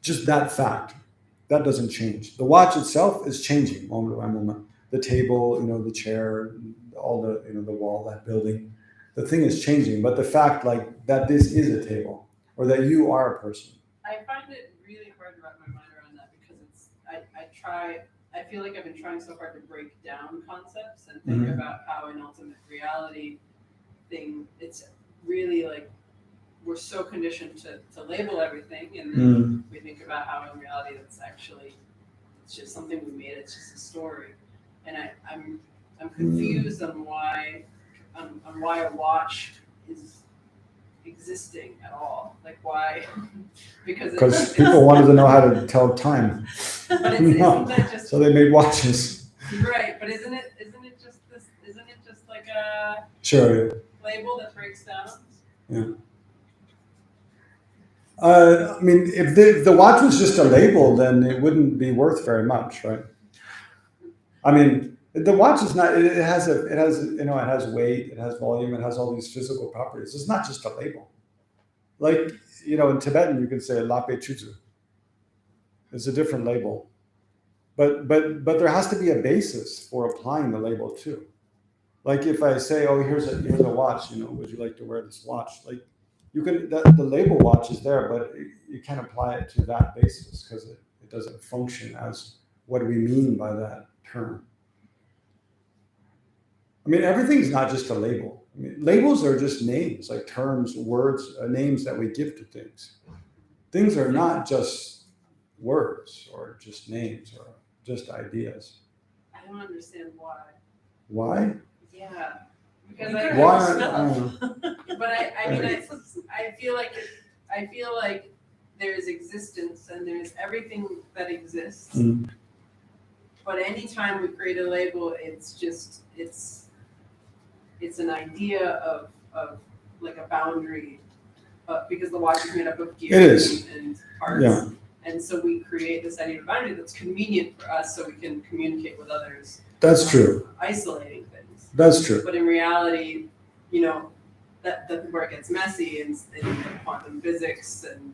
Just that fact, that doesn't change. The watch itself is changing moment by moment. The table, the chair, all the the wall, that building, the thing is changing. But the fact like that this is a table or that you are a person. I find it really hard to wrap my mind around that because I feel like I've been trying so hard to break down concepts and think about how an ultimate reality thing, it's really like we're so conditioned to label everything, and then we think about how in reality it's just something we made, it's just a story. And I'm confused on why a watch is existing at all. Like why? Because people wanted to know how to tell time. But isn't that just so they made watches. right? But isn't it just like a Sure. label that breaks down? Yeah. If the watch was just a label, then it wouldn't be worth very much, right? The watch is not. It has weight, it has volume, it has all these physical properties. It's not just a label. Like in Tibetan, you can say lape chuzu. It's a different label, but there has to be a basis for applying the label too. Like if I say, oh, here's a watch. Would you like to wear this watch? Like you can. The label watch is there, but you can't apply it to that basis because it doesn't function as what do we mean by that term. Everything's not just a label. Labels are just names, like terms, words, names that we give to things. Things are not just words or just names or just ideas. I don't understand why. Why? Yeah, because I feel like there's existence and there's everything that exists. Mm. But anytime we create a label, it's an idea of like a boundary, because the watch is made up of gears and parts. Yeah. And so we create this idea of boundary that's convenient for us so we can communicate with others. That's true. Isolating things. That's true. But in reality, that where it gets messy and quantum physics and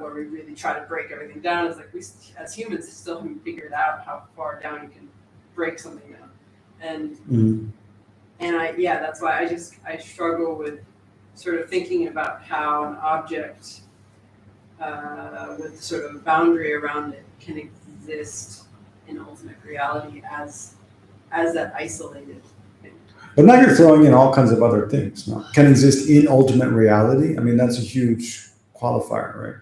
where we really try to break everything down is like we as humans still haven't figured out how far down you can break something down. And that's why I struggle with sort of thinking about how an object with sort of a boundary around it can exist in ultimate reality as that isolated thing. But now you're throwing in all kinds of other things. No? Can exist in ultimate reality. That's a huge qualifier, right?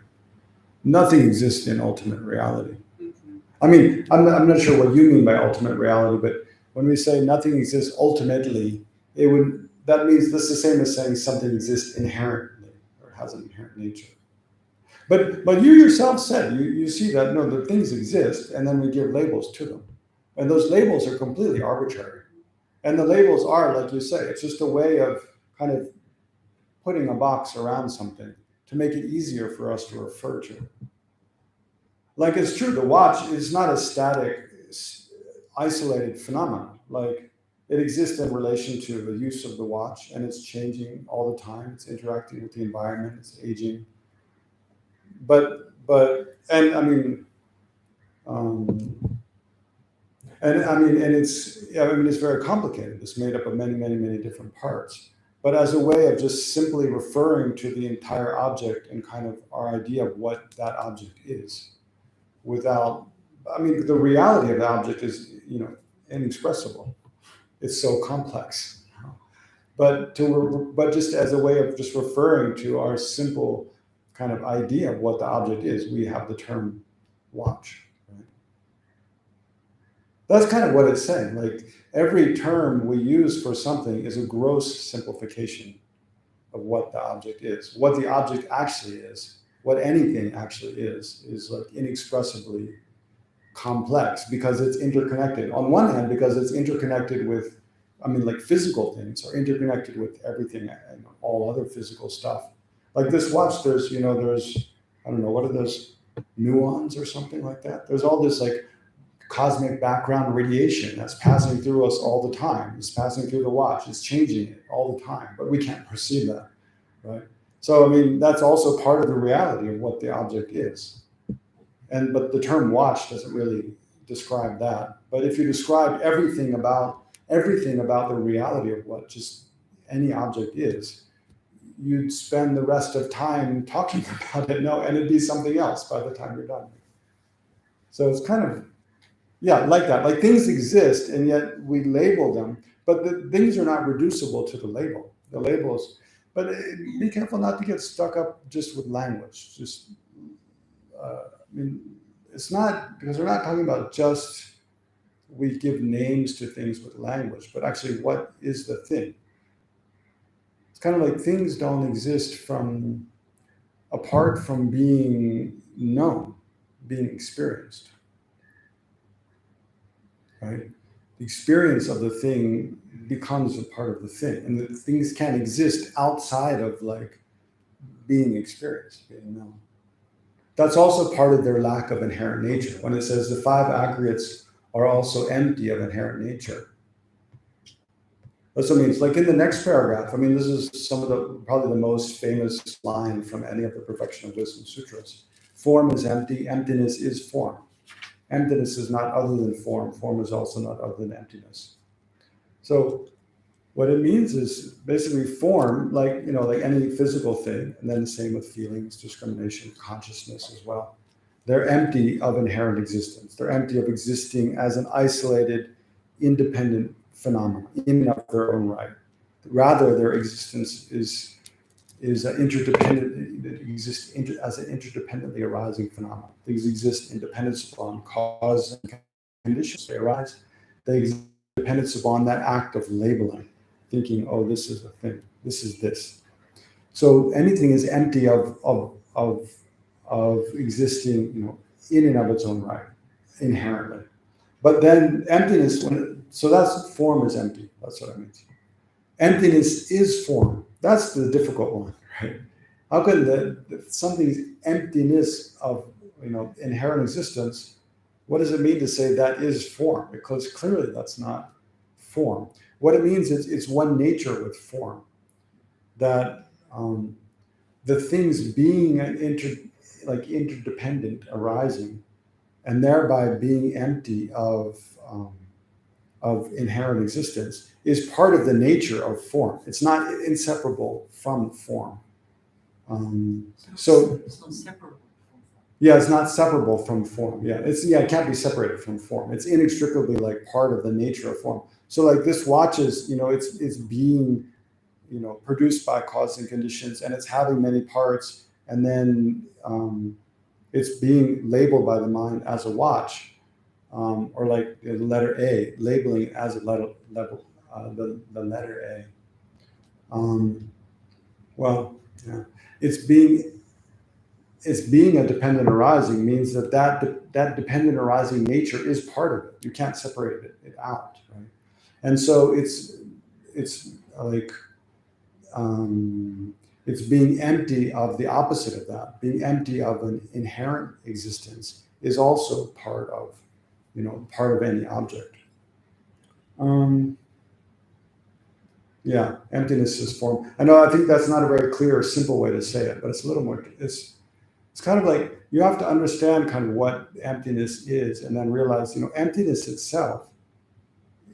Nothing exists in ultimate reality. Mm-hmm. I'm not sure what you mean by ultimate reality, but when we say nothing exists ultimately, that means this is the same as saying something exists inherently or has an inherent nature. But you yourself said you see that the things exist and then we give labels to them. And those labels are completely arbitrary. And the labels are, like you say, it's just a way of kind of putting a box around something to make it easier for us to refer to. Like it's true, the watch is not a static, isolated phenomenon. Like it exists in relation to the use of the watch, and it's changing all the time. It's interacting with the environment, it's aging. And I mean, it's very complicated. It's made up of many, many, many different parts. But as a way of just simply referring to the entire object and kind of our idea of what that object is, without, the reality of the object is, inexpressible. It's so complex. But just as a way of just referring to our simple kind of idea of what the object is, we have the term watch. Right? That's kind of what it's saying. Like every term we use for something is a gross simplification of what the object is. What the object actually is, what anything actually is like inexpressibly complex because it's interconnected. On one hand, because it's interconnected with, like physical things are interconnected with everything and all other physical stuff. Like this watch, there's, I don't know, what are those, muons or something like that? There's all this like cosmic background radiation that's passing through us all the time. It's passing through the watch. It's changing it all the time, but we can't perceive that, right? So, that's also part of the reality of what the object is. But the term watch doesn't really describe that. But if you describe everything about the reality of what just any object is, you'd spend the rest of time talking about it, and it'd be something else by the time you're done. So it's kind of, like that. Like things exist and yet we label them, but the things are not reducible to the label. The labels, but be careful not to get stuck up just with language. Just, it's not, because we're not talking about just we give names to things with language, but actually what is the thing? It's kind of like things don't exist apart from being known, being experienced. Right? The experience of the thing becomes a part of the thing, and the things can't exist outside of like being experienced, being known. That's also part of their lack of inherent nature. When it says the five aggregates are also empty of inherent nature. That's what it means. Like in the next paragraph, this is probably the most famous line from any of the Perfection of Wisdom Sutras. Form is empty, emptiness is form. Emptiness is not other than form. Form is also not other than emptiness. So what it means is basically form, like any physical thing, and then the same with feelings, discrimination, consciousness as well. They're empty of inherent existence. They're empty of existing as an isolated, independent phenomenon in and of their own right. Rather, their existence is interdependent. It exists as an interdependently arising phenomenon. Things exist in dependence upon cause and conditions. They arise. They exist in dependence upon that act of labeling, thinking, "Oh, this is a thing. This is this." So anything is empty of existing, in and of its own right, inherently. But then emptiness, so that's form is empty. That's what it means. Emptiness is form. That's the difficult one, right? How can something's emptiness of inherent existence? What does it mean to say that is form? Because clearly that's not form. What it means is it's one nature with form. That the things being interdependent arising, and thereby being empty of inherent existence, is part of the nature of form. It's not inseparable from form. It's not separable from form. Yeah, it's not separable from form. It can't be separated from form. It's inextricably like part of the nature of form. So like this watch is, it's being, produced by cause and conditions, and it's having many parts, and then it's being labeled by the mind as a watch, or like the letter A, labeling it as the letter A. It's being it's being a dependent arising means that dependent arising nature is part of it. You can't separate it out, right? And so it's like it's being empty of the opposite of that. Being empty of an inherent existence is also part of any object. Yeah, emptiness is form. I think that's not a very clear or simple way to say it, but it's a little more. It's kind of like you have to understand kind of what emptiness is, and then realize emptiness itself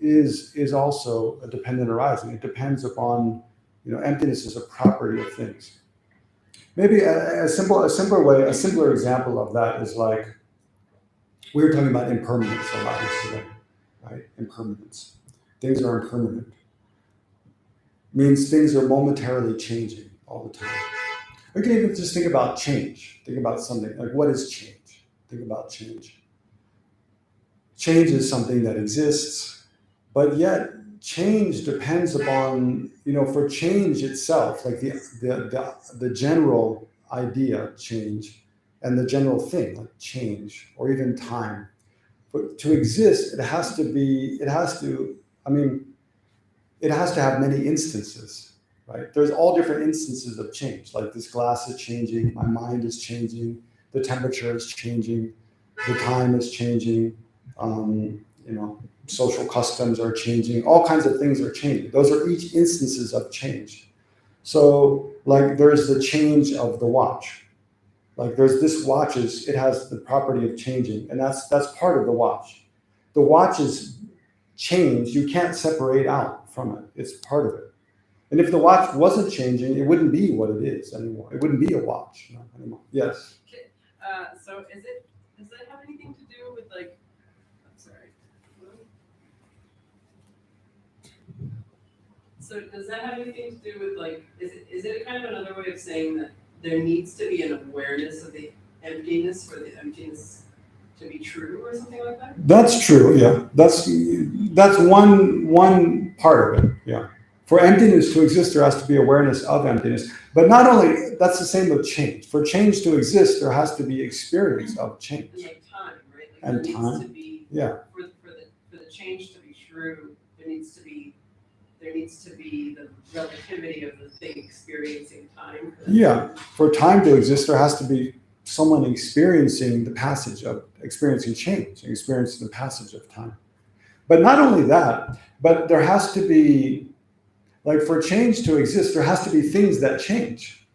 is also a dependent arising. It depends upon emptiness is a property of things. Maybe a simpler example of that is like we were talking about impermanence a lot yesterday, right? Impermanence. Things are impermanent. Means things are momentarily changing all the time. We can even just think about change. Think about something like, what is change? Think about change. Change is something that exists, but yet change depends upon, for change itself, like the general idea, change, and the general thing, like change, or even time. But to exist, it has to have many instances, right? There's all different instances of change, like this glass is changing, my mind is changing, the temperature is changing, the time is changing, social customs are changing, all kinds of things are changing. Those are each instances of change. So like there's the change of the watch. Like there's this watch it has the property of changing, and that's part of the watch. The watch is change, you can't separate out from it. It's part of it. And if the watch wasn't changing, it wouldn't be what it is anymore. It wouldn't be a watch anymore. Yes. So does that have anything to do with like, I'm sorry. So does that have anything to do with like, is it kind of another way of saying that there needs to be an awareness of the emptiness for the emptiness to be true or something like that? That's true, yeah. That's one part of it, yeah. For emptiness to exist, there has to be awareness of emptiness. But not only, that's the same with change. For change to exist, there has to be experience of change. And like time, right? Like And there time, needs to be, yeah. For the change to be true, there needs to be the relativity of the thing experiencing time. Yeah, for time to exist, there has to be someone experiencing the passage of, experiencing change, experiencing the passage of time. But not only that, but there has to be, like for change to exist, there has to be things that change,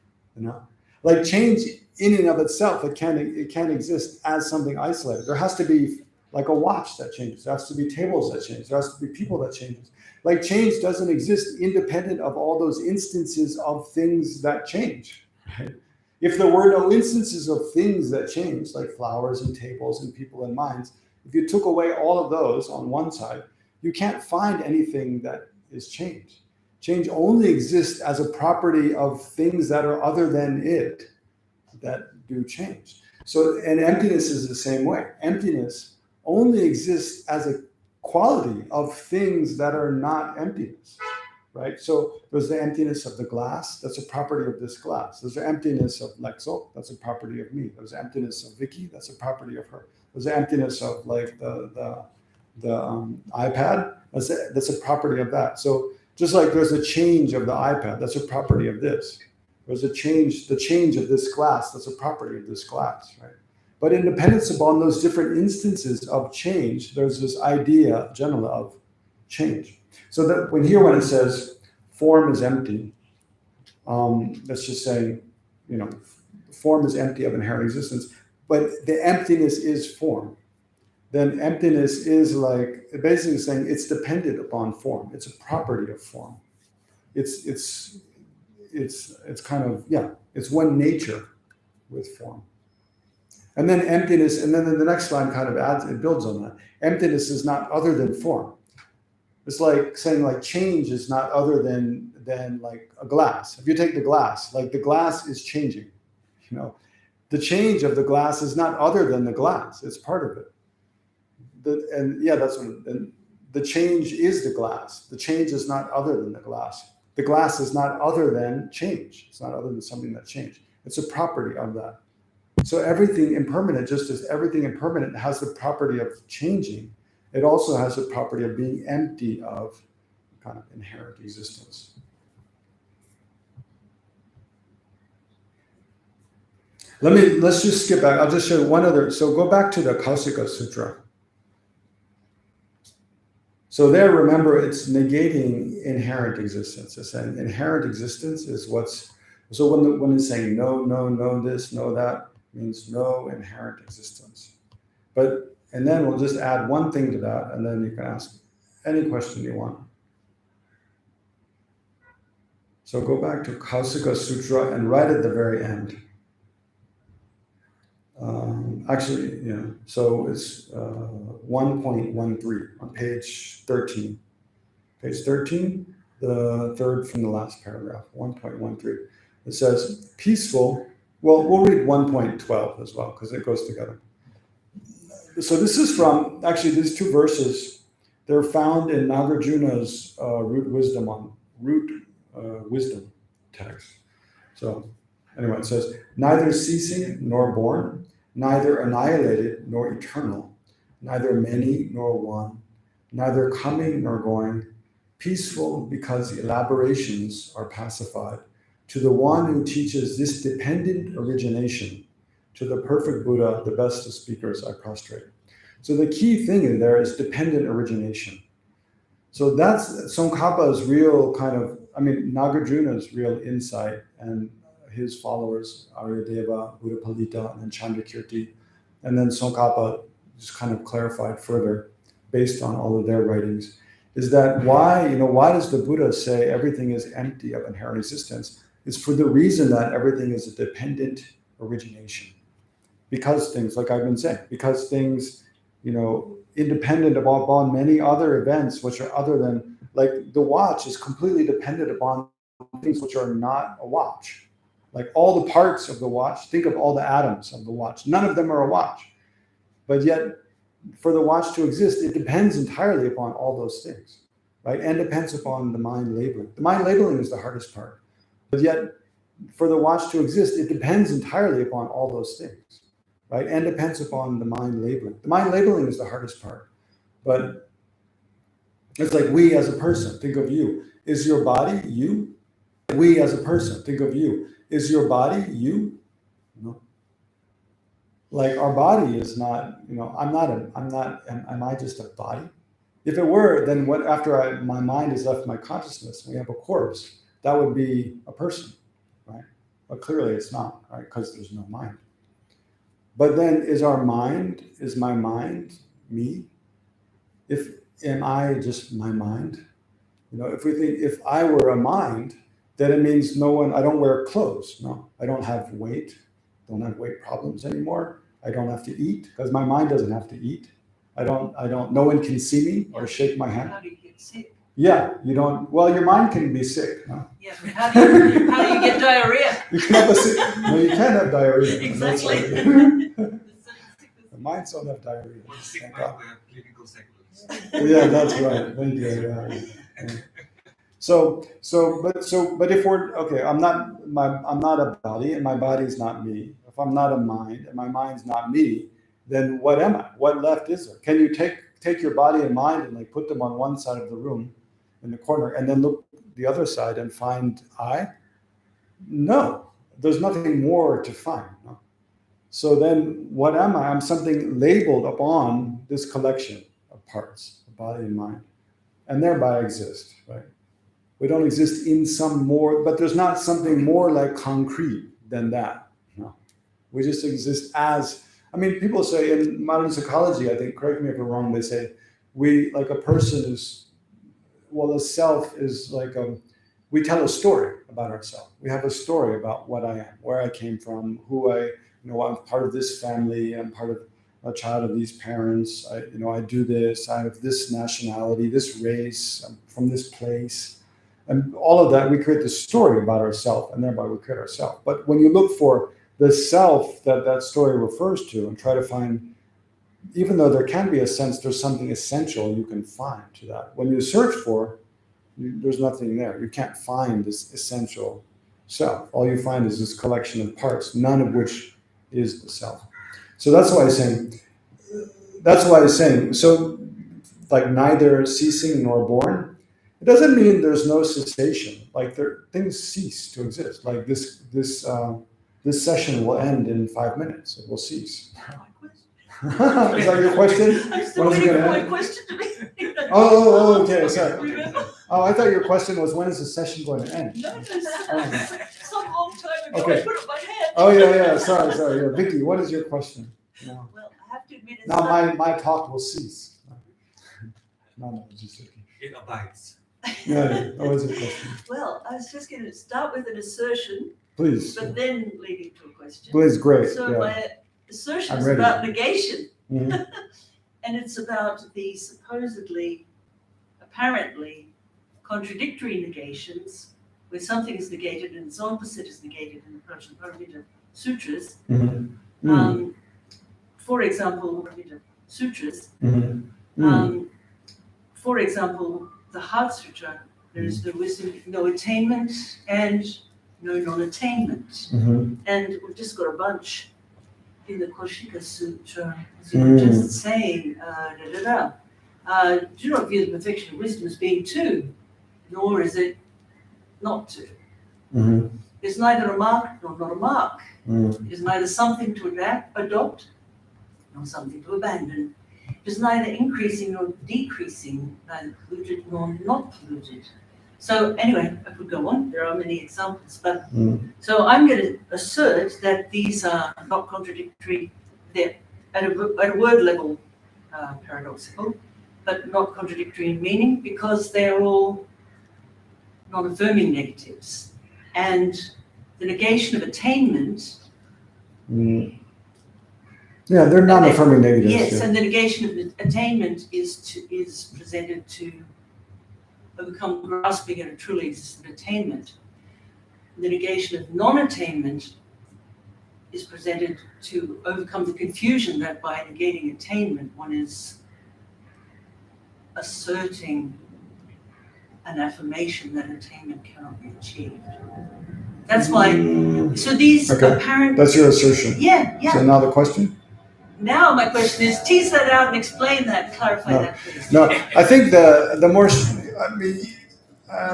Like change in and of itself, it can't exist as something isolated. There has to be like a watch that changes. There has to be tables that change. There has to be people that changes. Like change doesn't exist independent of all those instances of things that change. Right? If there were no instances of things that change, like flowers and tables and people and minds, if you took away all of those on one side, you can't find anything that is change. Change only exists as a property of things that are other than it that do change. So, and emptiness is the same way. Emptiness only exists as a quality of things that are not emptiness, right? So there's the emptiness of the glass, that's a property of this glass. There's the emptiness of Legtsok, that's a property of me. There's the emptiness of Vicky, that's a property of her. There's the emptiness of like the iPad, that's a property of that. So just like there's a change of the iPad, that's a property of this. There's the change of this glass, that's a property of this glass, right? But in dependence upon those different instances of change, there's this idea, generally, of change. So that when it says form is empty, that's just saying, form is empty of inherent existence, but the emptiness is form. Then emptiness is like basically saying it's dependent upon form. It's a property of form. It's kind of, it's one nature with form. And then emptiness, and then the next line kind of adds, it builds on that. Emptiness is not other than form. It's like saying like change is not other than like a glass. If you take the glass, like the glass is changing, the change of the glass is not other than the glass. It's part of it. The change is the glass. The change is not other than the glass. The glass is not other than change. It's not other than something that changed. It's a property of that. So everything impermanent, just as everything impermanent has the property of changing, it also has the property of being empty of kind of inherent existence. Let's just skip back. I'll just show you one other. So go back to the Kausika Sutra. So there, remember, it's negating inherent existence. It's saying inherent existence is what's, so when it's saying no, no, no this, no that, means no inherent existence. But, and then we'll just add one thing to that, and then you can ask any question you want. So go back to Kausika Sutra and right at the very end. Actually, yeah, so it's 1.13 on page 13. Page 13, the third from the last paragraph, 1.13. It says, peaceful, well, we'll read 1.12 as well, because it goes together. So this is from, actually, these two verses, they're found in Nagarjuna's root wisdom text. So anyway, it says, neither ceasing nor born, neither annihilated nor eternal, neither many nor one, neither coming nor going, peaceful because elaborations are pacified. To the one who teaches this dependent origination, to the perfect Buddha, the best of speakers, I prostrate. So the key thing in there is dependent origination. So that's Tsongkhapa's real kind of, I mean, Nagarjuna's real insight, and his followers, Aryadeva, Buddhapalita, and then Chandrakirti, and then Tsongkhapa just kind of clarified further based on all of their writings, is that why does the Buddha say everything is empty of inherent existence? It's for the reason that everything is a dependent origination. Because things, like I've been saying, because things, independent upon many other events which are other than, like the watch is completely dependent upon things which are not a watch. Like all the parts of the watch, think of all the atoms of the watch. None of them are a watch. But yet, for the watch to exist, it depends entirely upon all those things, right? And depends upon the mind labeling. The mind labeling is the hardest part. But yet, for the watch to exist, it depends entirely upon all those things, right? And depends upon the mind labeling. The mind labeling is the hardest part. But it's like we as a person, think of you. Is your body you? We as a person, think of you. Is your body you? No. Like our body is not, am I just a body? If it were, then what, after my mind has left my consciousness, we have a corpse, that would be a person, right? But clearly it's not, right? Because there's no mind. But then is my mind me? Am I just my mind? If we think, if I were a mind, then it means I don't wear clothes. No, I don't have weight problems anymore. I don't have to eat because my mind doesn't have to eat. No one can see me or shake my hand. How do you get sick? Yeah, you don't, well, your mind can be sick. No? Yeah, but how do you get diarrhea? You can you can't have diarrhea. Exactly. The minds don't have diarrhea. For the sick Thank mind, God. we have clinical psychologists. Yeah, that's right. Thank you. Yeah. But if we're okay, I'm not a body, and my body is not me. If I'm not a mind, and my mind's not me, then what am I? What left is there? Can you take your body and mind and put them on one side of the room, in the corner, and then look the other side and find I? No, there's nothing more to find. No? So then, what am I? I'm something labeled upon this collection of parts, the body and mind, and thereby exist, right? We don't exist in some more, but there's not something more like concrete than that. No. We just exist as, people say in modern psychology, I think, correct me if I'm wrong, they say a person is, the self is we tell a story about ourselves. We have a story about what I am, where I came from, who I'm part of this family, I'm part of a child of these parents, I do this, I have this nationality, this race, I'm from this place. And all of that, we create the story about ourselves, and thereby we create ourselves. But when you look for the self that story refers to and try to find, even though there can be a sense there's something essential you can find to that. When you search for, there's nothing there. You can't find this essential self. All you find is this collection of parts, none of which is the self. So that's why he's saying, so like neither ceasing nor born, it doesn't mean there's no cessation. Like things cease to exist. Like this session will end in 5 minutes. It will cease. Is that your question? I'm still When is it waiting gonna for my end? question to be. Okay, sorry. Remember? Oh, I thought your question was, when is the session going to end? No, some long time ago, Okay. I put up my hand. Oh, yeah, sorry. Yeah, Vicky, what is your question? No. Well, I have to admit, it's Now not. my talk will cease. No, just joking. It abides. Yeah, what is your question? Well, I was just going to start with an assertion, Please, but then leading to a question. please, great. So Yeah. my assertion I'm is ready. about negation, Mhm. and it's about the supposedly, apparently, contradictory negations, where something is negated and its opposite is negated in the Prajnaparamita Sutras. Mhm. For example, Sutras. Mhm. For example, the Heart Sutra, there is no wisdom, no attainment, and no non-attainment. Mhm. And we've just got a bunch in the Kaushika Sutra, as you were just saying, do not view the perfection of wisdom as being two, nor is it not two. Mhm. It's neither a mark nor not a mark. Mhm. It is neither something to adopt, nor something to abandon. It is neither increasing nor decreasing, neither polluted nor not polluted. So anyway, I could go on. There are many examples, but so I'm going to assert that these are not contradictory. They're at a word level paradoxical, but not contradictory in meaning, because they're all non-affirming negatives. And the negation of attainment. Yeah, they're non-affirming negatives. Yes, Yeah. and the negation of attainment is presented to overcome grasping at a truly existent attainment. The negation of non-attainment is presented to overcome the confusion that by negating attainment, one is asserting an affirmation that attainment cannot be achieved. That's why, so these Okay. apparent... That's your assertion. Yeah. So now the question? Now my question is, tease that out and explain that, clarify that, please. No, I think the more,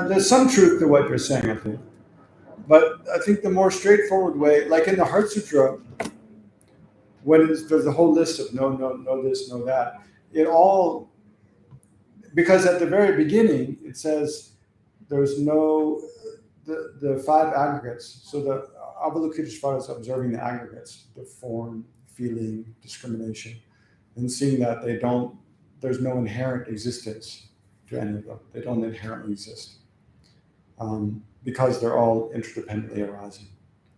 there's some truth to what you're saying, I think. But I think the more straightforward way, like in the Heart Sutra, there's a whole list of no this, no that. It all, because at the very beginning, it says there's no, the five aggregates. So the Avalokiteshvara is observing the aggregates, the form, feeling, discrimination, and seeing that there's no inherent existence to any of them. They don't inherently exist. Because they're all interdependently arising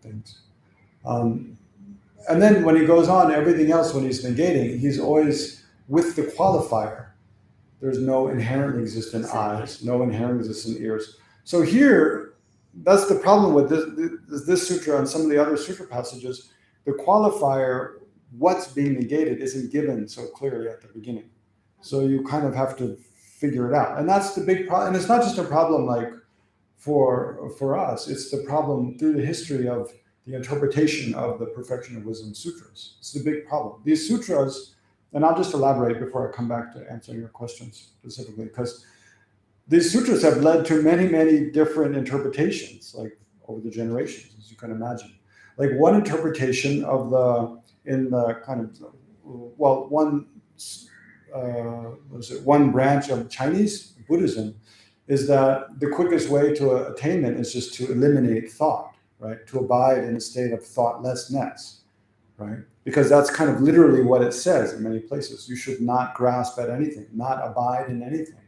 things. And then when he goes on, everything else, when he's negating, he's always with the qualifier. There's no inherently existent eyes, no inherently existent ears. So here, that's the problem with this sutra and some of the other sutra passages. The qualifier, what's being negated, isn't given so clearly at the beginning. So you kind of have to figure it out. And that's the big problem. And it's not just a problem like for us, it's the problem through the history of the interpretation of the Perfection of Wisdom Sutras. It's the big problem. These sutras, and I'll just elaborate before I come back to answering your questions specifically, because these sutras have led to many, many different interpretations, like over the generations, as you can imagine. Like one interpretation of one branch of Chinese Buddhism is that the quickest way to attainment is just to eliminate thought, right? To abide in a state of thoughtlessness, right? Because that's kind of literally what it says in many places. You should not grasp at anything, not abide in anything,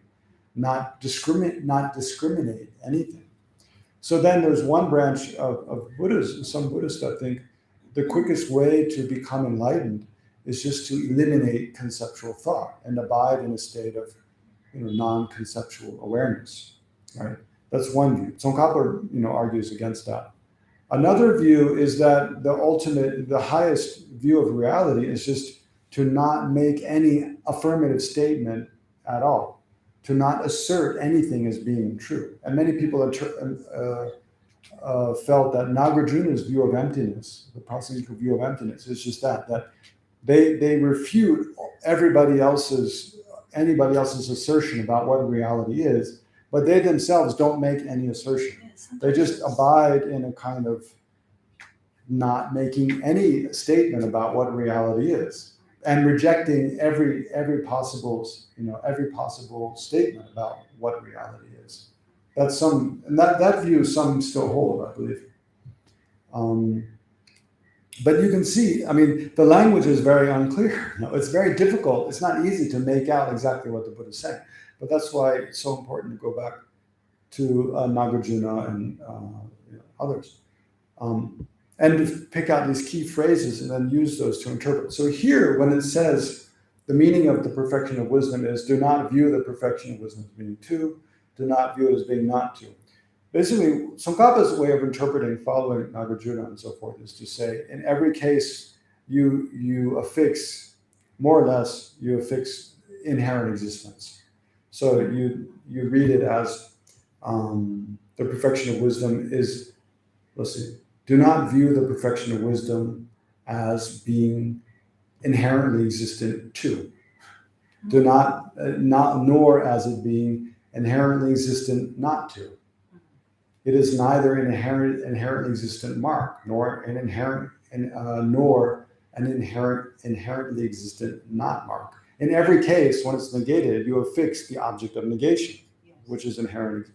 not discriminate anything. So then there's one branch of Buddhism, some Buddhists that think the quickest way to become enlightened is just to eliminate conceptual thought and abide in a state of non-conceptual awareness, right? That's one view. Tsongkhapa, argues against that. Another view is that the highest view of reality is just to not make any affirmative statement at all, to not assert anything as being true. And many people felt that Nagarjuna's view of emptiness, the Prajnaparamita view of emptiness, is just that they refute anybody else's assertion about what reality is, but they themselves don't make any assertion. They just abide in a kind of not making any statement about what reality is, and rejecting every possible statement about what reality is. That's that view some still hold, I believe. But you can see, I mean, the language is very unclear. It's very difficult. It's not easy to make out exactly what the Buddha is saying. But that's why it's so important to go back to Nagarjuna and others. And to pick out these key phrases and then use those to interpret. So here, when it says the meaning of the perfection of wisdom is, do not view the perfection of wisdom as being two, do not view it as being not two. Basically, Tsongkhapa's way of interpreting, following Nagarjuna and so forth, is to say, in every case, you affix, more or less, you affix inherent existence. So you read it as the perfection of wisdom is, let's see, do not view the perfection of wisdom as being inherently existent too. Do not nor as it being inherently existent not to. It is neither an inherently existent mark, nor an inherently existent not mark. In every case, when it's negated, you affix the object of negation, which is inherent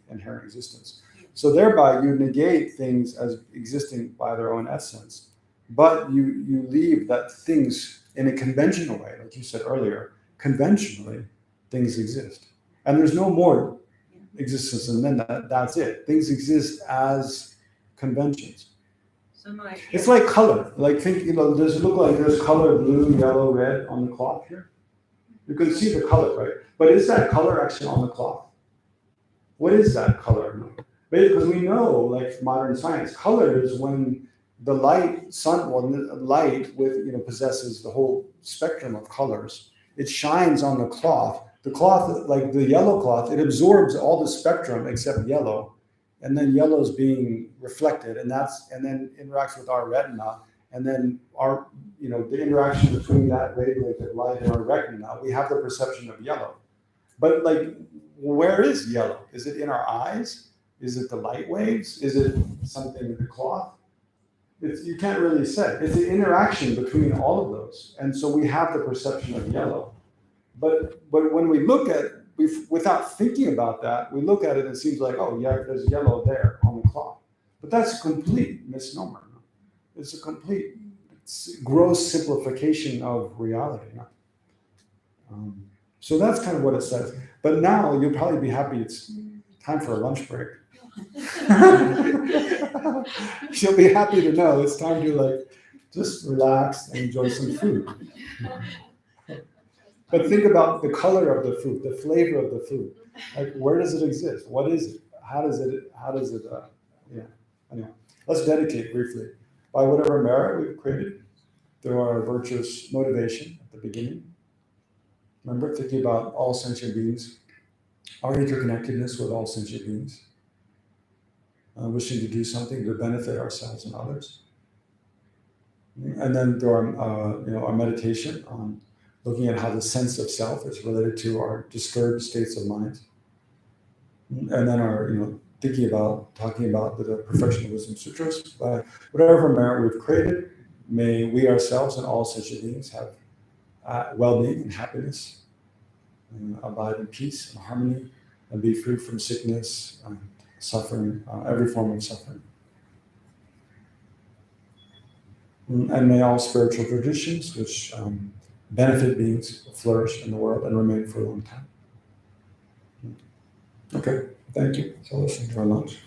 existence. So thereby, you negate things as existing by their own essence, but you leave that things in a conventional way, like you said earlier. Conventionally, things exist, and there's no more existence, and then that's it. Things exist as conventions. It's like color. Like think, does it look like there's color blue, yellow, red on the cloth here? You can see the color, right? But is that color actually on the cloth? What is that color? Because we know, like modern science, color is when the light possesses the whole spectrum of colors. It shines on the cloth. The cloth, like the yellow cloth, it absorbs all the spectrum except yellow, and then yellow is being reflected, and then interacts with our retina, and then the interaction between that wavelength of light and our retina, we have the perception of yellow. But like, where is yellow? Is it in our eyes? Is it the light waves? Is it something in the cloth? You can't really say. It's the interaction between all of those, and so we have the perception of yellow. But when we look at it, without thinking about that, we look at it and it seems like, oh yeah, there's yellow there on the cloth. But that's a complete misnomer. It's a complete gross simplification of reality. So that's kind of what it says. But now you'll probably be happy it's time for a lunch break. She'll be happy to know it's time to just relax and enjoy some food. But think about the color of the food, the flavor of the food. Like, where does it exist? What is it? How does it, Anyway, let's dedicate briefly. By whatever merit we've created, through our virtuous motivation at the beginning. Remember, thinking about all sentient beings, our interconnectedness with all sentient beings, wishing to do something to benefit ourselves and others. And then through our meditation on looking at how the sense of self is related to our disturbed states of mind. And then our, talking about the Perfection of Wisdom Sutras. By whatever merit we've created, may we ourselves and all sentient beings have well-being and happiness, and abide in peace and harmony, and be free from sickness and suffering, every form of suffering. And may all spiritual traditions which benefit beings flourish in the world and remain for a long time. Okay, thank you. So listen to our lunch.